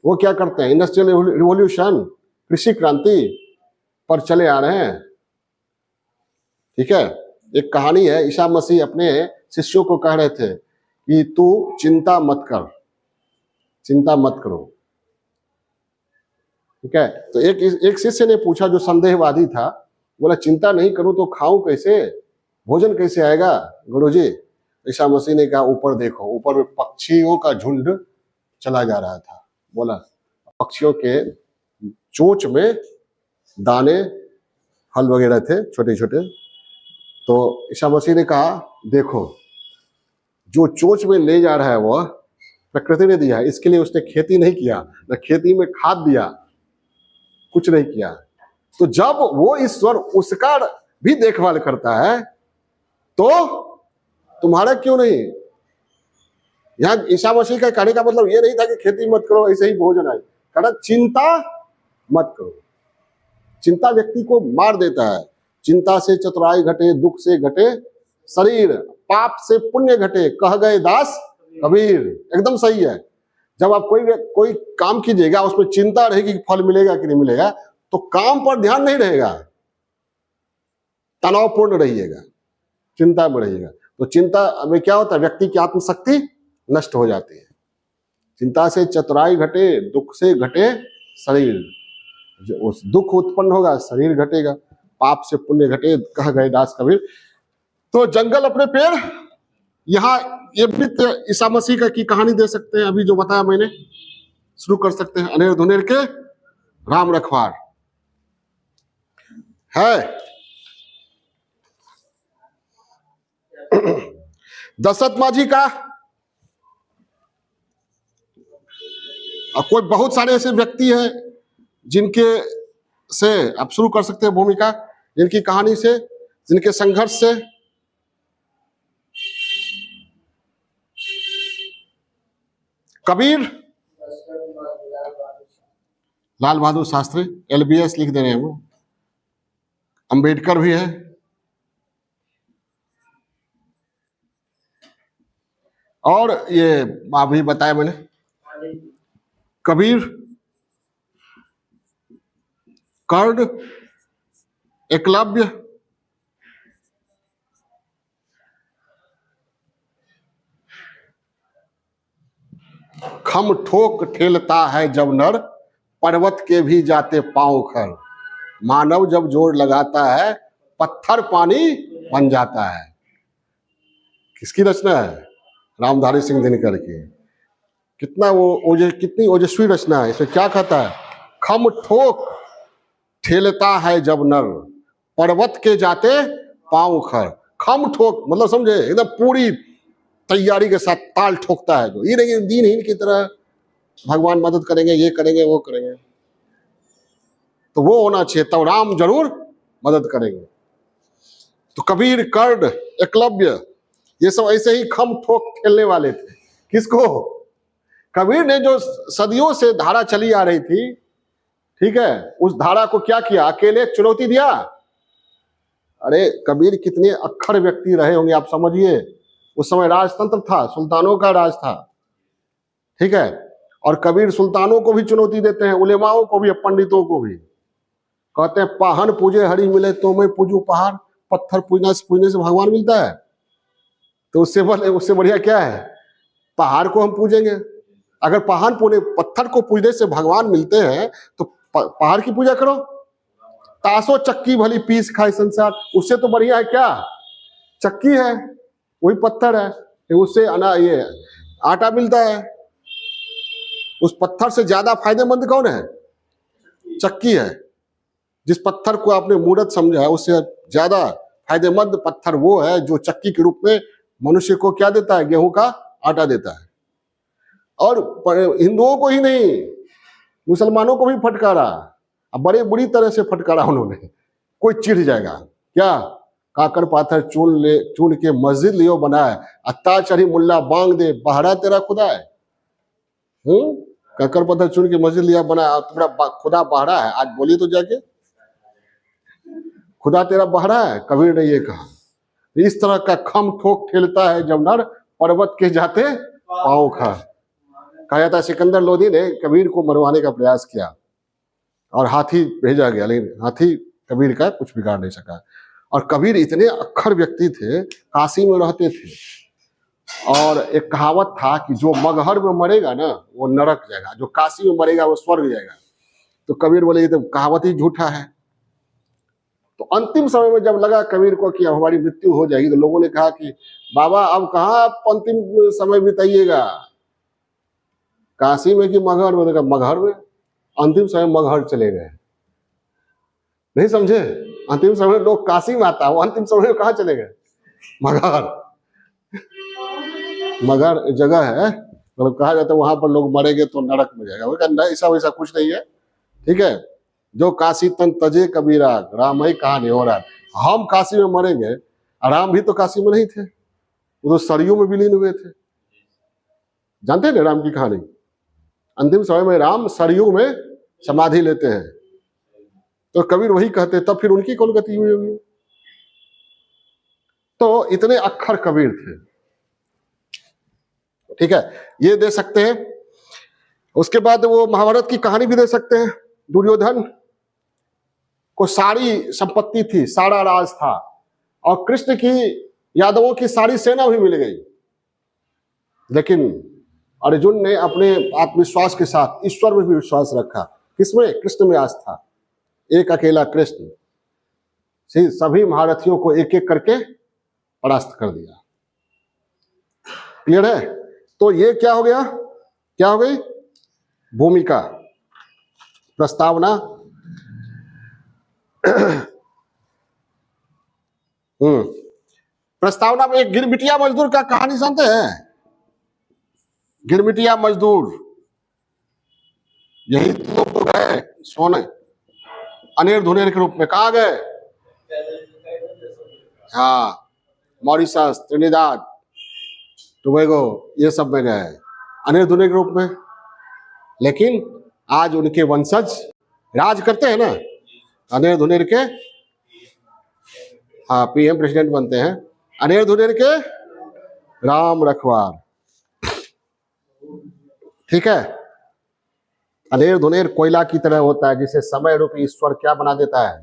वो क्या करते हैं? इंडस्ट्रियल रिवॉल्यूशन, कृषि क्रांति पर चले आ रहे हैं। ठीक है, एक कहानी है, ईसा मसीह अपने शिष्यों को कह रहे थे कि तू चिंता मत कर, चिंता मत करो। ठीक है, तो एक शिष्य ने पूछा जो संदेहवादी था, बोला चिंता नहीं करूं तो खाऊं कैसे, भोजन कैसे आएगा गुरुजी? ईसा मसीह ने कहा ऊपर देखो, ऊपर में पक्षियों का झुंड चला जा रहा था। बोला पक्षियों के चोंच में दाने फल वगैरह थे छोटे छोटे। तो ईसा मसीह ने कहा देखो, जो चोंच में ले जा रहा है वह प्रकृति ने दिया है, इसके लिए उसने खेती नहीं किया, न खेती में खाद दिया, कुछ नहीं किया। तो जब वो ईश्वर उसका भी देखभाल करता है तो तुम्हारा क्यों नहीं? यहां ईसा मसीह का कहने का मतलब ये नहीं था कि खेती मत करो ऐसे ही भोजन आए, कहना चिंता मत करो। चिंता व्यक्ति को मार देता है। चिंता से चतुराई घटे, दुख से घटे शरीर, पाप से पुण्य घटे, कह गए दास कबीर। एकदम सही है। जब आप कोई काम कीजिएगा, उसमें चिंता रहेगी कि फल मिलेगा कि नहीं मिलेगा, तो काम पर ध्यान नहीं रहेगा, तनावपूर्ण रहिएगा, चिंता में रहिएगा। तो चिंता में क्या होता है? व्यक्ति की आत्मशक्ति नष्ट हो जाती है। चिंता से चतुराई घटे, दुख से घटे शरीर, उस दुख उत्पन्न होगा, शरीर घटेगा, पाप से पुण्य घटे, कह गए दास कबीर। तो जंगल अपने पेड़, यहाँ ये भी ईसा मसीह की कहानी दे सकते हैं। अभी जो बताया मैंने, शुरू कर सकते हैं। अनेर धुनेर के राम रखवार है। दशरथ माझी का, और कोई बहुत सारे ऐसे व्यक्ति हैं जिनके से आप शुरू कर सकते हैं भूमिका, जिनकी कहानी से, जिनके संघर्ष से। कबीर, लाल बहादुर शास्त्री, LBS लिख दे रहे हैं वो। अंबेडकर भी है, और ये अभी बताया मैंने, कबीर, कर्ण, एकलव्य, खम ठोक ठेलता है जब नर, पर्वत के भी जाते पांव खर। मानव जब जोर लगाता है, पत्थर पानी बन जाता है। किसकी रचना है? रामधारी सिंह दिनकर की। कितना कितनी ओजस्वी रचना है। इसमें क्या कहता है? खम ठोक ठेलता है जब नर, पर्वत के जाते पांव खर। खम ठोक मतलब समझे, एकदम पूरी तैयारी के साथ ताल ठोकता है। जो ये नहीं दीनहीन की तरह भगवान मदद करेंगे, ये करेंगे, वो करेंगे, तो वो होना चाहिए, तब राम जरूर मदद करेंगे। तो कबीर, कर्ण, एकलव्य, ये सब ऐसे ही खम ठोक खेलने वाले थे। किसको? कबीर ने, जो सदियों से धारा चली आ रही थी, ठीक है, उस धारा को क्या किया? अकेले चुनौती दिया, अरे कबीर कितने अक्खर व्यक्ति रहे होंगे आप समझिए। उस समय राजतंत्र था, सुल्तानों का राज था, ठीक है। और कबीर सुल्तानों को भी चुनौती देते हैं, उलेमाओं को भी, पंडितों को भी। कहते हैं पाहन पूजे हरि मिले तो मैं पूजू पहाड़। पत्थर पूजने से भगवान मिलता है? तो उससे बढ़िया क्या है? पहाड़ को हम पूजेंगे। अगर पत्थर को पूजने से भगवान मिलते हैं तो पहाड़ की पूजा करो। तासो चक्की भली पीस खाए संसार, उससे तो बढ़िया है क्या? चक्की है, वही पत्थर है, उससे ये आटा मिलता है। उस पत्थर से ज्यादा फायदेमंद कौन है? चक्की है। जिस पत्थर को आपने मूर्त समझा है, उससे ज्यादा फायदेमंद पत्थर वो है जो चक्की के रूप में मनुष्य को क्या देता है? गेहूं का आटा देता है। और हिंदुओं को ही नहीं, मुसलमानों को भी फटकारा, अब बड़े बुरी तरह से फटकारा उन्होंने। कोई चिढ़ जाएगा क्या? काकर पाथर चून के मस्जिद लियो बनाए, अत्याचारी मुल्ला बांग दे बहरा तेरा खुदा है। काकर पाथर चून के मस्जिद लिया बनाया, तुम्हारा खुदा बहरा है। आज बोलिए तो जाके, खुदा तेरा बहरा है? कबीर ने ये कहा। इस तरह का खम ठोक ठेलता है जब नर, पर्वत के जाते पांव खा। कहा जाता है सिकंदर लोधी ने कबीर को मरवाने का प्रयास किया और हाथी भेजा गया, लेकिन हाथी कबीर का कुछ बिगाड़ नहीं सका। और कबीर इतने अक्खर व्यक्ति थे, काशी में रहते थे, और एक कहावत था कि जो मगहर में मरेगा ना वो नरक जाएगा, जो काशी में मरेगा वो स्वर्ग जाएगा। तो कबीर बोले ये तो कहावत ही झूठा है। तो अंतिम समय में जब लगा कबीर को कि अब हमारी मृत्यु हो जाएगी, तो लोगों ने कहा कि बाबा अब कहाँ आप अंतिम समय बिताइएगा, काशी में कि मगहर में? देखा मगहर में। अंतिम समय मगहर चले गए। नहीं समझे? अंतिम समय लोग काशी में आता है, वो अंतिम समय में कहाँ चले गए? मगहर। मगहर जगह है, मतलब कहा जाता है वहां पर लोग मरेंगे तो नरक में जाएगा। वो कहना ऐसा वैसा कुछ नहीं है, ठीक है। जो काशी तन तजे कबीरा, राम ही कहानी हो रहा है। हम काशी में मरेंगे, राम भी तो काशी में नहीं थे, वो तो सरयू में विलीन हुए थे। जानते हैं ना राम की कहानी? अंतिम समय में राम सरयू में समाधि लेते हैं। तो कबीर वही कहते, तब फिर उनकी कौन गति हुई होगी? तो इतने अक्खर कबीर थे, ठीक है। ये दे सकते हैं। उसके बाद वो महाभारत की कहानी भी दे सकते हैं। दुर्योधन को सारी संपत्ति थी, सारा राज था, और कृष्ण की, यादवों की सारी सेना भी मिल गई, लेकिन अर्जुन ने अपने आत्मविश्वास के साथ ईश्वर में भी विश्वास रखा। किसमें? कृष्ण में आस्था। एक अकेला कृष्ण सभी महारथियों को एक एक करके परास्त कर दिया। क्लियर है? तो ये क्या हो गया? क्या हो गई? भूमिका, प्रस्तावना। प्रस्तावना में एक गिरमिटिया मजदूर का कहानी जानते हैं? गिरमिटिया मजदूर, यही तो गए सोने अनेर धुनेर के रूप में। कहा गए? हाँ, मॉरिशस, त्रिनिदाद, टोबैगो, ये सब में गए अनेर धुनेर के रूप में। लेकिन आज उनके वंशज राज करते हैं ना, अनेर धुनेर के, हाँ, पीएम प्रेसिडेंट बनते हैं। अनेर धुनेर के राम रखवार, ठीक है। अनेर धुनेर कोयला की तरह होता है, जिसे समय रूपी ईश्वर क्या बना देता है?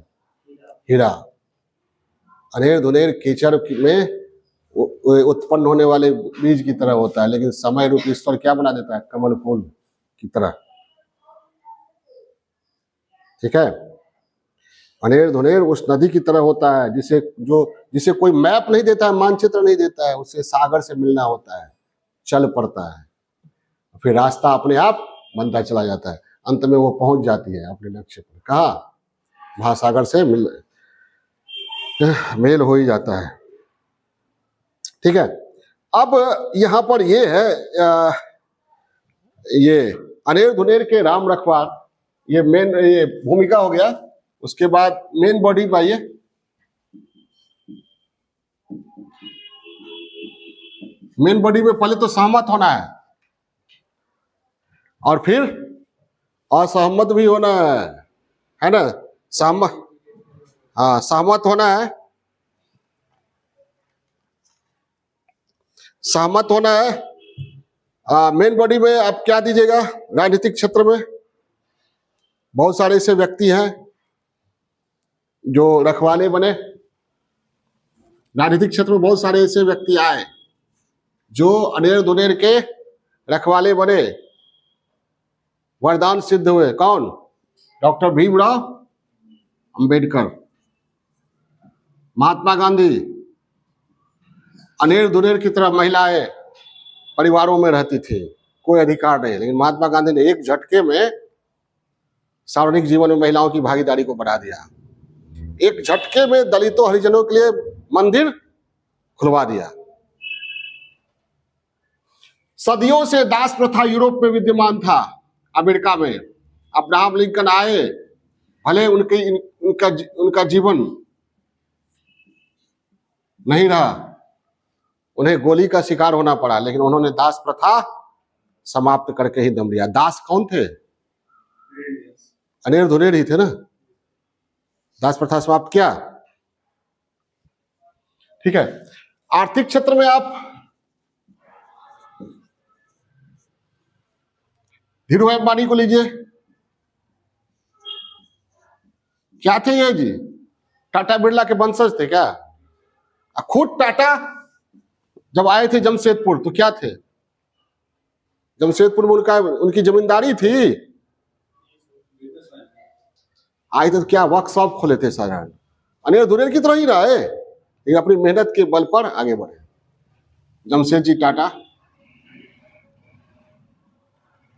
हीरा। अनेर धुनेर कीचड़ में उत्पन्न होने वाले बीज की तरह होता है, लेकिन समय रूपी ईश्वर क्या बना देता है? कमल फूल की तरह, ठीक है। अनेर धुनेर उस नदी की तरह होता है जिसे कोई मैप नहीं देता है, मानचित्र नहीं देता है, उससे सागर से मिलना होता है, चल पड़ता है, फिर रास्ता अपने आप बनता चला जाता है, अंत में वो पहुंच जाती है अपने लक्ष्य पर। कहा? महासागर से मेल हो ही जाता है, ठीक है। अब यहां पर ये है, ये अनेर धुनेर के राम रखवार, ये मेन, ये भूमिका हो गया। उसके बाद मेन बॉडी पाइए, मेन बॉडी में पहले तो सहमत होना है और फिर असहमत भी होना है ना? सहमत, हाँ, सहमत होना है सहमत होना है। मेन बॉडी में आप क्या दीजिएगा? राजनीतिक क्षेत्र में बहुत सारे ऐसे व्यक्ति हैं जो रखवाले बने। राजनीतिक क्षेत्र में बहुत सारे ऐसे व्यक्ति आए जो अनेर दुनेर के रखवाले बने, वरदान सिद्ध हुए। कौन? डॉक्टर भीमराव अंबेडकर, महात्मा गांधी। अनेर दुनेर की तरह महिलाएं परिवारों में रहती थी, कोई अधिकार नहीं, लेकिन महात्मा गांधी ने एक झटके में सार्वजनिक जीवन में महिलाओं की भागीदारी को बढ़ा दिया। एक झटके में दलितों हरिजनों के लिए मंदिर खुलवा दिया। सदियों से दास प्रथा यूरोप में विद्यमान था, अमेरिका में। अब्राहम लिंकन आए, भले उनका जीवन नहीं रहा, उन्हें गोली का शिकार होना पड़ा, लेकिन उन्होंने दास प्रथा समाप्त करके ही दम लिया। दास कौन थे? अनेर धुनेर ही थे ना। दास प्रथा समाप्त किया। ठीक है। आर्थिक क्षेत्र में आप धीरूभाई अंबानी को लीजिए। क्या थे ये जी? टाटा बिरला के वंशज थे क्या? खुद टाटा जब आए थे जमशेदपुर तो क्या थे? जमशेदपुर में उनकी जमींदारी थी। आए तो क्या वर्कशॉप खोले थे साधारण। अनेर दुनेर की तरह ही रहा है, लेकिन अपनी मेहनत के बल पर आगे बढ़े। जमशेद जी टाटा,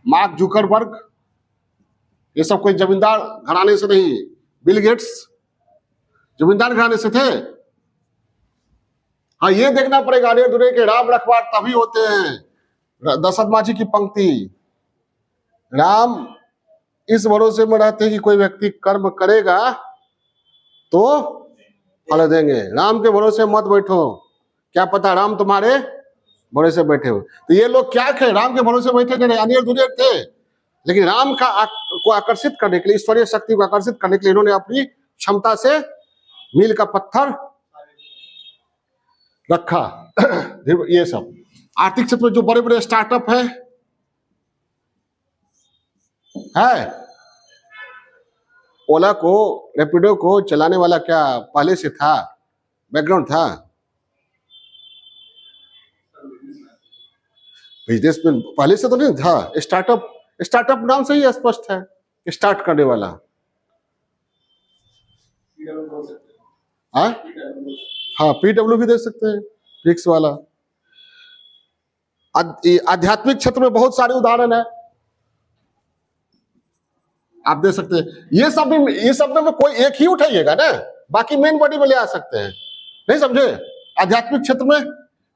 मार्क जुकरबर्ग, ये सब कोई जमींदार घराने से नहीं। बिल गेट्स जमींदार घराने से थे। हाँ, ये देखना पड़ेगा अनेर दुनेर के राम रखवार तभी होते हैं। दशरथ माझी की पंक्ति, राम इस भरोसे में रहते हैं कि कोई व्यक्ति कर्म करेगा तो फल देंगे। राम के भरोसे मत बैठो, क्या पता राम तुम्हारे भरोसे बैठे हो। तो ये लोग क्या थे? राम के भरोसे बैठे थे, अनेर दुनेर थे, लेकिन राम को आकर्षित करने के लिए, ईश्वरीय शक्ति को आकर्षित करने के लिए इन्होंने अपनी क्षमता से मील का पत्थर रखा। ये सब आर्थिक क्षेत्र में जो बड़े बड़े स्टार्टअप है ओला को, रैपिडो को चलाने वाला क्या पहले से था? बैकग्राउंड था? बिजनेस में पहले से तो नहीं था। स्टार्टअप नाम से ही स्पष्ट है, स्टार्ट करने वाला। हाँ, पीडब्ल्यू भी दे सकते हैं, फिक्स वाला। आध्यात्मिक क्षेत्र में बहुत सारे उदाहरण है, आप दे सकते हैं। ये सब में कोई एक ही उठाइएगा ना, बाकी मेन बॉडी में ले आ सकते हैं। नहीं समझे? आध्यात्मिक क्षेत्र में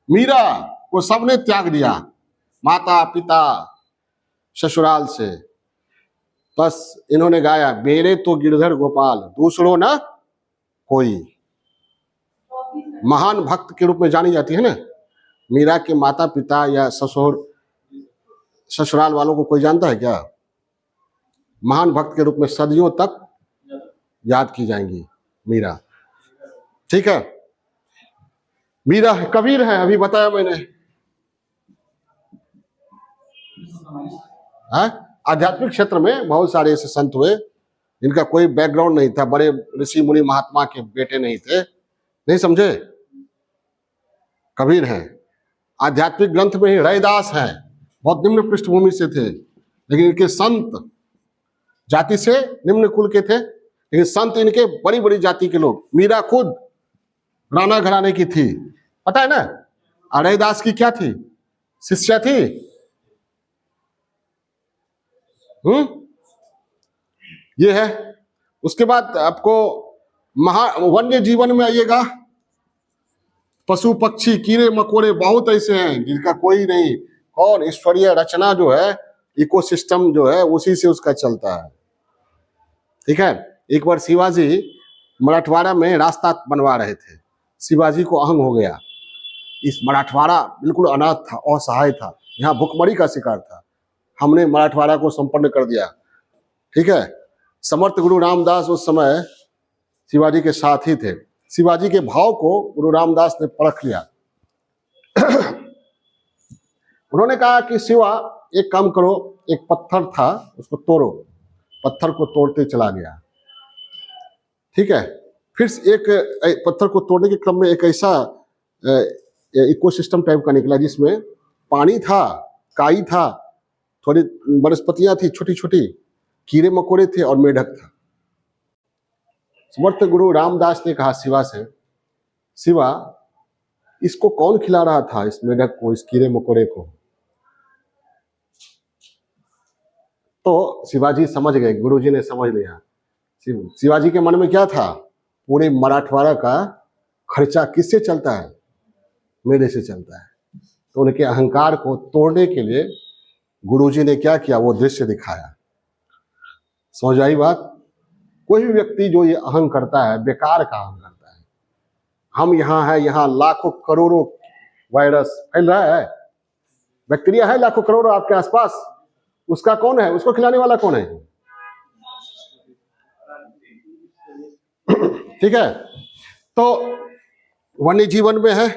मीरा को सबने त्याग दिया, माता पिता ससुराल से। बस इन्होंने गाया, मेरे तो गिरधर गोपाल दूसरों ना कोई। महान भक्त के रूप में जानी जाती है ना मीरा के माता पिता या ससुराल वालों को कोई जानता है क्या? महान भक्त के रूप में सदियों तक याद की जाएंगी मीरा। ठीक है। मीरा है, कबीर है, अभी बताया मैंने। आध्यात्मिक क्षेत्र में बहुत सारे ऐसे संत हुए जिनका कोई बैकग्राउंड नहीं था, बड़े ऋषि मुनि महात्मा के बेटे नहीं थे। नहीं समझे? कबीर है। आध्यात्मिक ग्रंथ में ही रैदास है, बहुत निम्न पृष्ठभूमि से थे, लेकिन इनके संत जाति से निम्न कुल के थे, लेकिन संत इनके बड़ी बड़ी जाति के लोग। मीरा खुद राणा घराने की थी, पता है ना। रैदास की क्या थी? शिष्या थी। ये है। उसके बाद आपको वन्य जीवन में आइएगा, पशु पक्षी कीड़े मकोड़े बहुत ऐसे हैं जिनका कोई नहीं। और ईश्वरीय रचना जो है, इकोसिस्टम जो है, उसी से उसका चलता है। ठीक है। एक बार शिवाजी मराठवाड़ा में रास्ता बनवा रहे थे, शिवाजी को अहंग हो गया। इस मराठवाड़ा बिल्कुल अनाथ था, असहाय था, यहाँ भुखमरी का शिकार था, हमने मराठवाड़ा को संपन्न कर दिया। ठीक है। समर्थ गुरु रामदास उस समय शिवाजी के साथ ही थे। शिवाजी के भाव को गुरु रामदास ने परख लिया। उन्होंने कहा कि शिवा एक काम करो, एक पत्थर था उसको तोड़ो। पत्थर को तोड़ते चला गया, ठीक है। फिर एक पत्थर को तोड़ने के क्रम में एक ऐसा इकोसिस्टम टाइप का निकला जिसमें पानी था, काई था, थोड़ी वनस्पतियां थी छोटी छोटी, कीड़े मकोड़े थे और मेढक था। समर्थ गुरु रामदास ने कहा शिवा से, शिवा इसको कौन खिला रहा था, इस मेढक को, इस कीड़े मकोड़े को? तो शिवाजी समझ गए, गुरुजी ने समझ लिया। शिवाजी के मन में क्या था, पूरे मराठवाड़ा का खर्चा किससे चलता है, मेरे से चलता है। तो उनके अहंकार को तोड़ने के लिए गुरुजी ने क्या किया, वो दृश्य दिखाया। समझ आई बात? कोई भी व्यक्ति जो ये अहंग करता है, बेकार का अहंग करता है। हम यहाँ है, यहाँ लाखों करोड़ों वायरस फैल रहा है, बैक्टीरिया है लाखों करोड़ों आपके आसपास, उसका कौन है, उसको खिलाने वाला कौन है? ठीक है। तो वन्य जीवन में है,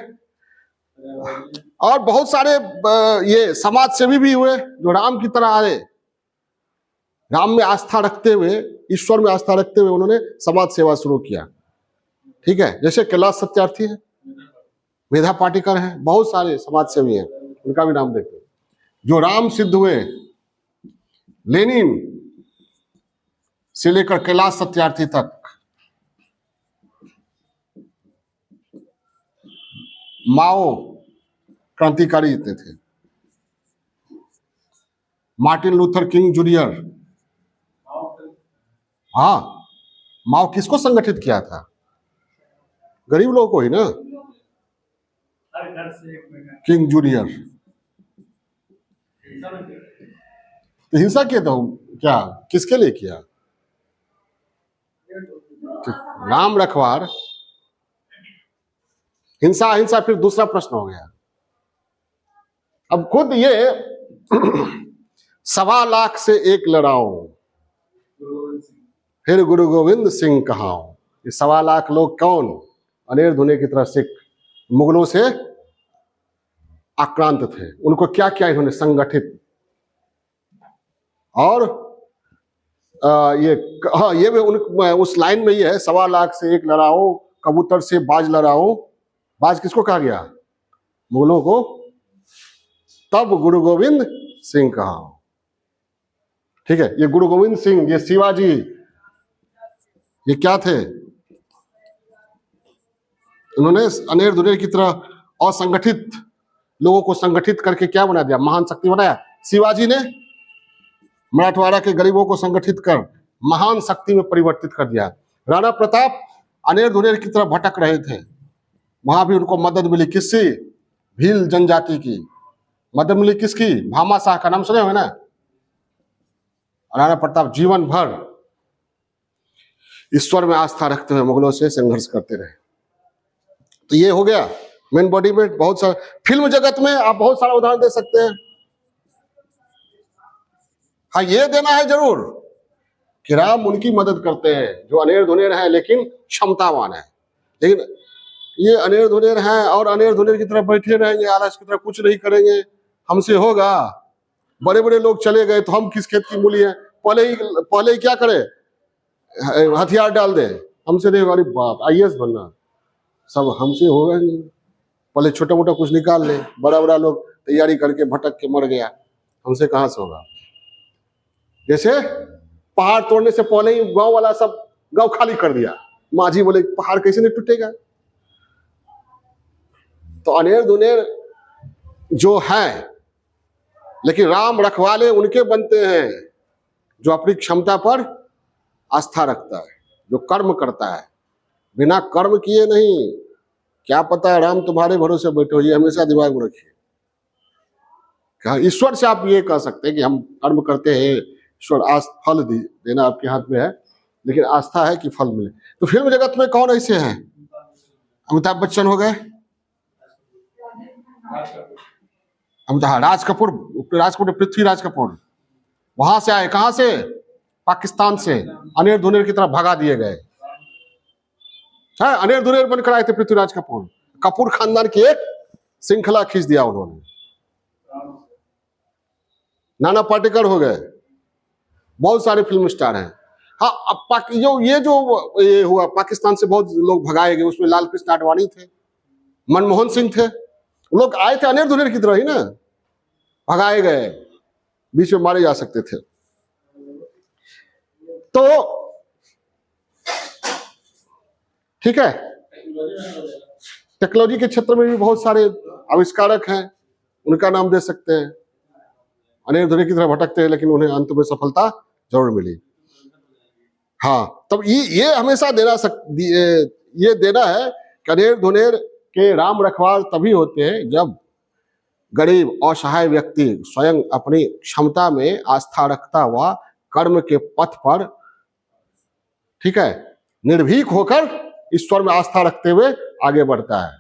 और बहुत सारे ये समाज सेवी भी हुए जो राम की तरह आए, राम में आस्था रखते हुए, ईश्वर में आस्था रखते हुए उन्होंने समाज सेवा शुरू किया, ठीक है। जैसे कैलाश सत्यार्थी है, मेधा पाटिकर है, बहुत सारे समाज सेवी हैं, उनका भी नाम देखते हैं। जो राम सिद्ध हुए, लेनिन से लेकर कैलाश सत्यार्थी तक, माओ क्रांतिकारी इतने थे, मार्टिन लूथर किंग जूनियर। हाँ, माओ किसको संगठित किया था? गरीब लोगों को ही ना, किंग जूनियर। तो हिंसा किया था क्या, किसके लिए किया? राम रखवार, हिंसा हिंसा फिर दूसरा प्रश्न हो गया। अब खुद ये 1.25 लाख से एक लड़ाओ, फिर गुरु गोविंद सिंह कहाओ। ये 1.25 लाख लोग कौन? अनेर धुने की तरह सिख, मुगलों से आक्रांत थे। उनको क्या किया इन्होंने? संगठित। और ये भी उस लाइन में ही है, 1.25 लाख से एक लड़ाओ, कबूतर से बाज लड़ाओ। बाज किसको कहा गया? मुगलों को। तब गुरु गोविंद सिंह कहा, ठीक है। ये गुरु गोविंद सिंह, ये शिवाजी, ये क्या थे? उन्होंने अनेर दुनेर की तरह असंगठित लोगों को संगठित करके क्या बना दिया? महान शक्ति बनाया। शिवाजी ने मराठवाड़ा के गरीबों को संगठित कर महान शक्ति में परिवर्तित कर दिया। राणा प्रताप अनेर दुनेर की तरह भटक रहे थे, वहां भी उनको मदद मिली। किससे? भील जनजाति की मदद मिली। किसकी? भामा शाह का नाम सुने हो ना? राणा प्रताप जीवन भर ईश्वर में आस्था रखते हुए मुगलों से संघर्ष करते रहे। तो ये हो गया मेन बॉडी में। बहुत सारा फिल्म जगत में आप बहुत सारा उदाहरण दे सकते हैं। हाँ, ये देना है जरूर कि राम उनकी मदद करते हैं जो अनेर धुनेर है लेकिन क्षमतावान है। लेकिन ये अनेर धुनेर है और अनेर धुनेर की तरफ बैठे रहेंगे, आलस की तरह कुछ नहीं करेंगे, हमसे होगा। बड़े बड़े लोग चले गए तो हम किस खेत की मूली है? पहले ही क्या करे? हथियार डाल दे, हमसे नहीं। अरे बाप, IAS बनना सब हमसे होगा नहीं। पहले छोटा मोटा कुछ निकाल ले, बड़ा बड़ा लोग तैयारी करके भटक के मर गया, हमसे कहां से होगा? जैसे पहाड़ तोड़ने से पहले ही गांव वाला सब गांव खाली कर दिया, माझी बोले पहाड़ कैसे नहीं टूटेगा? तो अनेर दुनेर जो है, लेकिन राम रखवाले उनके बनते हैं जो अपनी क्षमता पर आस्था रखता है, जो कर्म करता है, बिना कर्म किए नहीं। क्या पता राम तुम्हारे भरोसे बैठे हो, ये हमेशा दिमाग में रखिए। कहा ईश्वर से आप ये कह सकते हैं कि हम कर्म करते हैं, ईश्वर फल देना आपके हाथ में है, लेकिन आस्था है कि फल मिले। तो फिल्म जगत में कौन ऐसे हैं? अमिताभ बच्चन हो गए, राज कपूर, पृथ्वीराज कपूर वहां से आए। कहां से? पाकिस्तान से अनेर धुनेर की तरह भगा दिए गए। अनेर धुनेर बनकर आए थे पृथ्वीराज कपूर। कपूर खानदान की एक श्रृंखला खींच दिया उन्होंने। नाना पाटेकर हो गए, बहुत सारे फिल्म स्टार हैं। हाँ, अब ये हुआ पाकिस्तान से बहुत लोग भगाए गए, उसमें लाल कृष्ण आडवाणी थे, मनमोहन सिंह थे, लोग आए थे अनेर धुनेर की तरह ही ना, भगाए गए, बीच में मारे जा सकते थे। तो ठीक है, टेक्नोलॉजी के क्षेत्र में भी बहुत सारे आविष्कारक हैं, उनका नाम दे सकते हैं, अनेर धुनेर की तरह भटकते हैं लेकिन उन्हें अंत में सफलता जरूर मिली। हाँ, तब ये हमेशा ये देना है कि अनेर धुनेर के राम रखवाल तभी होते हैं जब गरीब असहाय व्यक्ति स्वयं अपनी क्षमता में आस्था रखता हुआ कर्म के पथ पर, ठीक है, निर्भीक होकर ईश्वर में आस्था रखते हुए आगे बढ़ता है।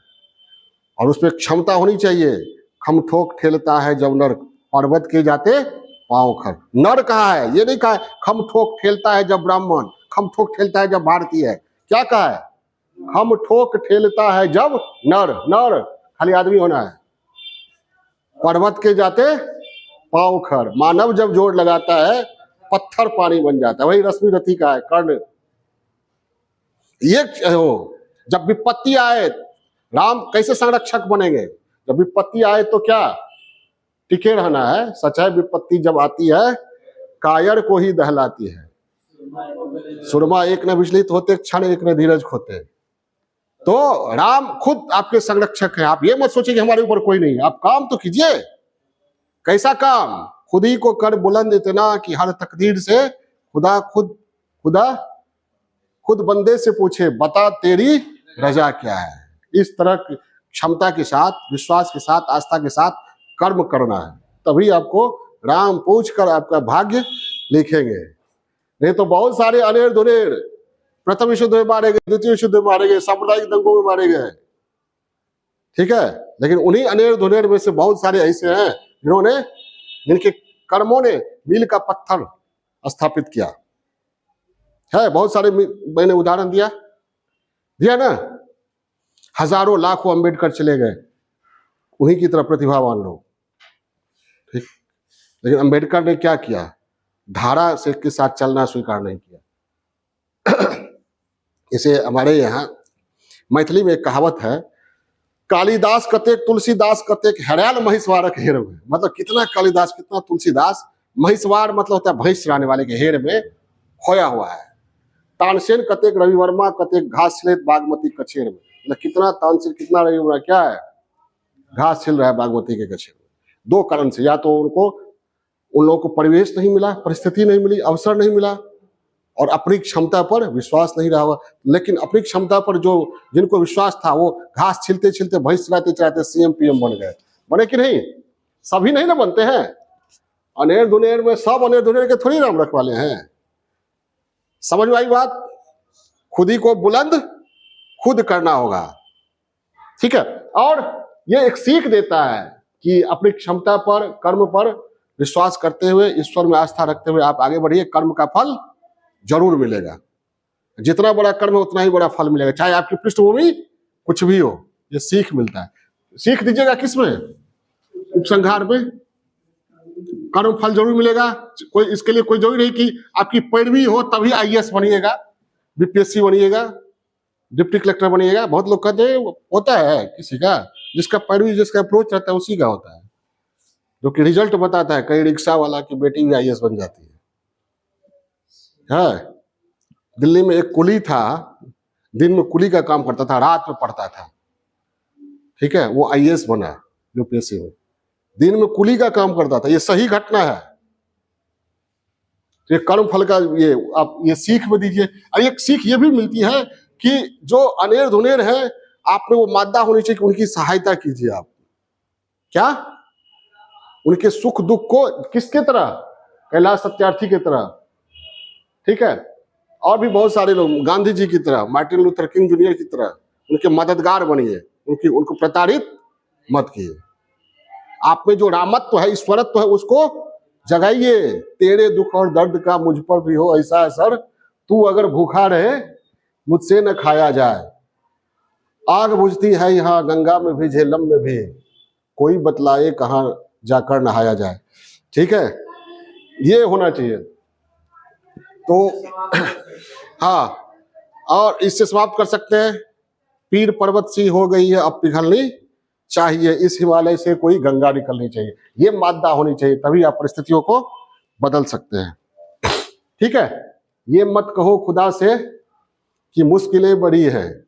और उसमें क्षमता होनी चाहिए। खम ठोक ठेलता है जब नर, पर्वत के जाते पांव खर। नर कहा है, ये नहीं कहा है खम ठोक ठेलता है जब ब्राह्मण, खम ठोक ठेलता है जब भारतीय है, क्या कहा है? खम ठोक ठेलता है जब नर, नर खाली आदमी होना है, पर्वत के जाते पांव खर। मानव जब जोर लगाता है पत्थर पानी बन जाता है, वही रश्मि रथी का है कर्ण। ये जब विपत्ति आए, राम कैसे संरक्षक बनेंगे? जब विपत्ति आए तो क्या टिके रहना है। सच है, विपत्ति जब आती है कायर को ही दहलाती है। सुरमा एक न विचलित होते, क्षण एक न धीरज खोते। तो राम खुद आपके संरक्षक हैं। आप ये मत सोचिए कि हमारे ऊपर कोई नहीं है, आप काम तो कीजिए। कैसा काम? खुद ही को कर बुलंद इतना कि हर तकदीर से खुदा खुद बंदे से पूछे बता तेरी रजा क्या है। इस तरह की क्षमता के साथ, विश्वास के साथ, आस्था के साथ कर्म करना है, तभी आपको राम पूछ कर आपका भाग्य लिखेंगे। नहीं तो बहुत सारे अनेर धुनेर प्रथम विश्व युद्ध में मारे गए, द्वितीय विश्व युद्ध में मारे गए, सांप्रदायिक दंगों में मारे गए, ठीक है। लेकिन उन्हीं अनेर धुनेर में से बहुत सारे ऐसे हैं जिनके कर्मों ने मील का पत्थर स्थापित किया है। बहुत सारे मैंने उदाहरण दिया ना। हजारों लाखों अंबेडकर चले गए, उन्हीं की तरह प्रतिभावान लोग, ठीक। लेकिन अंबेडकर ने क्या किया? धारा से के साथ चलना स्वीकार नहीं किया। इसे हमारे यहाँ मैथिली में एक कहावत है, कालिदास कतेक तुलसीदास कतेक हरियाल महिषवारक हेर में। मतलब कितना कालिदास, कितना तुलसीदास। महिषवार मतलब होता है भैंस चराने वाले के हेर में खोया हुआ है। तानसेन कतेक रवि वर्मा कतेक घास छिलेत बागमती कछेर में। मतलब कितना तानसेन, कितना रवि वर्मा क्या है, घास छिल रहा है बागमती के कछेर में। दो कारण से, या तो उन लोगों को परिवेश नहीं मिला, परिस्थिति नहीं मिली, अवसर नहीं मिला, और अपनी क्षमता पर विश्वास नहीं रहा हुआ। लेकिन अपनी क्षमता पर जो जिनको विश्वास था वो घास छिलते छिलते भैंस चराते चराते सीएम पीएम बन गए। बने कि नहीं? सभी नहीं ना बनते हैं। अनेर दुनेर में सब अनेर दुनेर के थोड़ी राम रखवाले हैं। समझ में आई बात? खुद ही को बुलंद खुद करना होगा, ठीक है। और ये एक सीख देता है कि अपनी क्षमता पर, कर्म पर विश्वास करते हुए, ईश्वर में आस्था रखते हुए आप आगे बढ़िए। कर्म का फल जरूर मिलेगा। जितना बड़ा कर्म है उतना ही बड़ा फल मिलेगा, चाहे आपकी पृष्ठभूमि कुछ भी हो। ये सीख मिलता है। सीख दीजिएगा किसमें? उपसंहार में। कर्म फल जरूर मिलेगा। कोई इसके लिए कोई जरूरी नहीं कि आपकी पैरवी हो तभी आईएएस बनिएगा, बीपीएससी बनिएगा, डिप्टी कलेक्टर बनिएगा। बहुत लोग कहते हैं, होता है किसी का जिसका पैरवी, जिसका अप्रोच रहता है उसी का होता है, जो कि रिजल्ट बताता है। कई रिक्शा वाला की बेटी भी आईएएस बन जाती है। दिल्ली में एक कुली था, दिन में कुली का काम करता था, रात में पढ़ता था, ठीक है। वो आईएएस बना यूपीएससी में, दिन में कुली का काम करता था। ये सही घटना है। ये कर्म फल का आप ये सीख में दीजिए। और एक सीख ये भी मिलती है कि जो अनेर धुनेर है, आप में वो मादा होनी चाहिए कि उनकी सहायता कीजिए आप। क्या? उनके सुख दुख को किसके तरह? कैलाश सत्यार्थी की तरह, ठीक है। और भी बहुत सारे लोग, गांधी जी की तरह, मार्टिन लूथर किंग जूनियर की तरह उनके मददगार बनिए। उनको प्रताड़ित मत कीजिए। आप में जो रामत्व है, ईश्वरत्व है, उसको जगाइए। तेरे दुख और दर्द का मुझ पर भी हो ऐसा असर, तू अगर भूखा रहे मुझसे न खाया जाए। आग बुझती है यहाँ गंगा में भी, झेलम में भी, कोई बतलाए कहाँ जाकर नहाया जाए, ठीक है। ये होना चाहिए। तो हाँ, और इससे समाप्त कर सकते हैं, पीर पर्वत सी हो गई है अब पिघलनी चाहिए, इस हिमालय से कोई गंगा निकलनी चाहिए। ये मादा होनी चाहिए, तभी आप परिस्थितियों को बदल सकते हैं। ठीक है, ये मत कहो खुदा से कि मुश्किलें बड़ी हैं,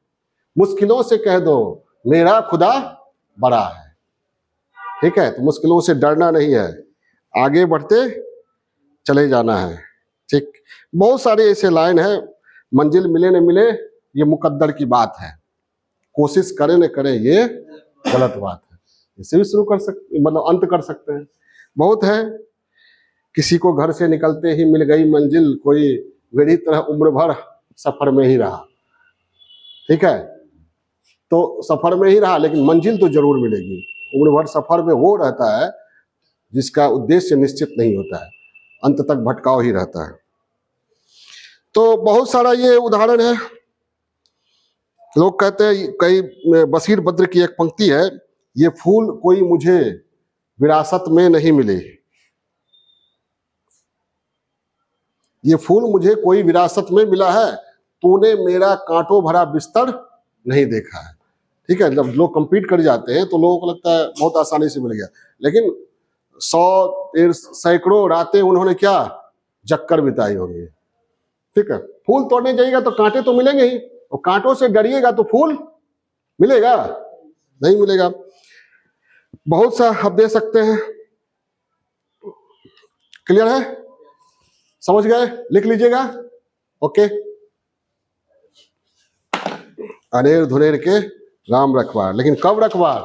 मुश्किलों से कह दो मेरा खुदा बड़ा है। ठीक है, तो मुश्किलों से डरना नहीं है, आगे बढ़ते चले जाना है। ठीक, बहुत सारे ऐसे लाइन है, मंजिल मिले न मिले ये मुकद्दर की बात है, कोशिश करें न करें ये गलत बात है। इसे भी शुरू कर सकते, मतलब अंत कर सकते हैं। बहुत है, किसी को घर से निकलते ही मिल गई मंजिल, कोई मेरी तरह उम्र भर सफर में ही रहा। ठीक है, तो सफर में ही रहा लेकिन मंजिल तो जरूर मिलेगी। उम्र भर सफर में वो रहता है जिसका उद्देश्य निश्चित नहीं होता है, अंत तक भटकाव ही रहता है। तो बहुत सारा ये उदाहरण है। लोग कहते हैं, कई बशीर बद्र की एक पंक्ति है, ये फूल कोई मुझे विरासत में नहीं मिले, ये फूल मुझे कोई विरासत में मिला है, तूने मेरा कांटों भरा बिस्तर नहीं देखा है। ठीक है, जब लोग कंपीट कर जाते हैं तो लोगों को लगता है बहुत आसानी से मिल गया, लेकिन 100 सैकड़ों रातें उन्होंने क्या जक्कर बिताई होगी। ठीक है, फूल तोड़ने जाइएगा तो कांटे तो मिलेंगे ही, और कांटों से डरिएगा तो फूल मिलेगा नहीं मिलेगा। बहुत सा आप दे सकते हैं। क्लियर है, समझ गए, लिख लीजिएगा। ओके, अनेर धुनेर के राम रखवार, लेकिन कब रखवार?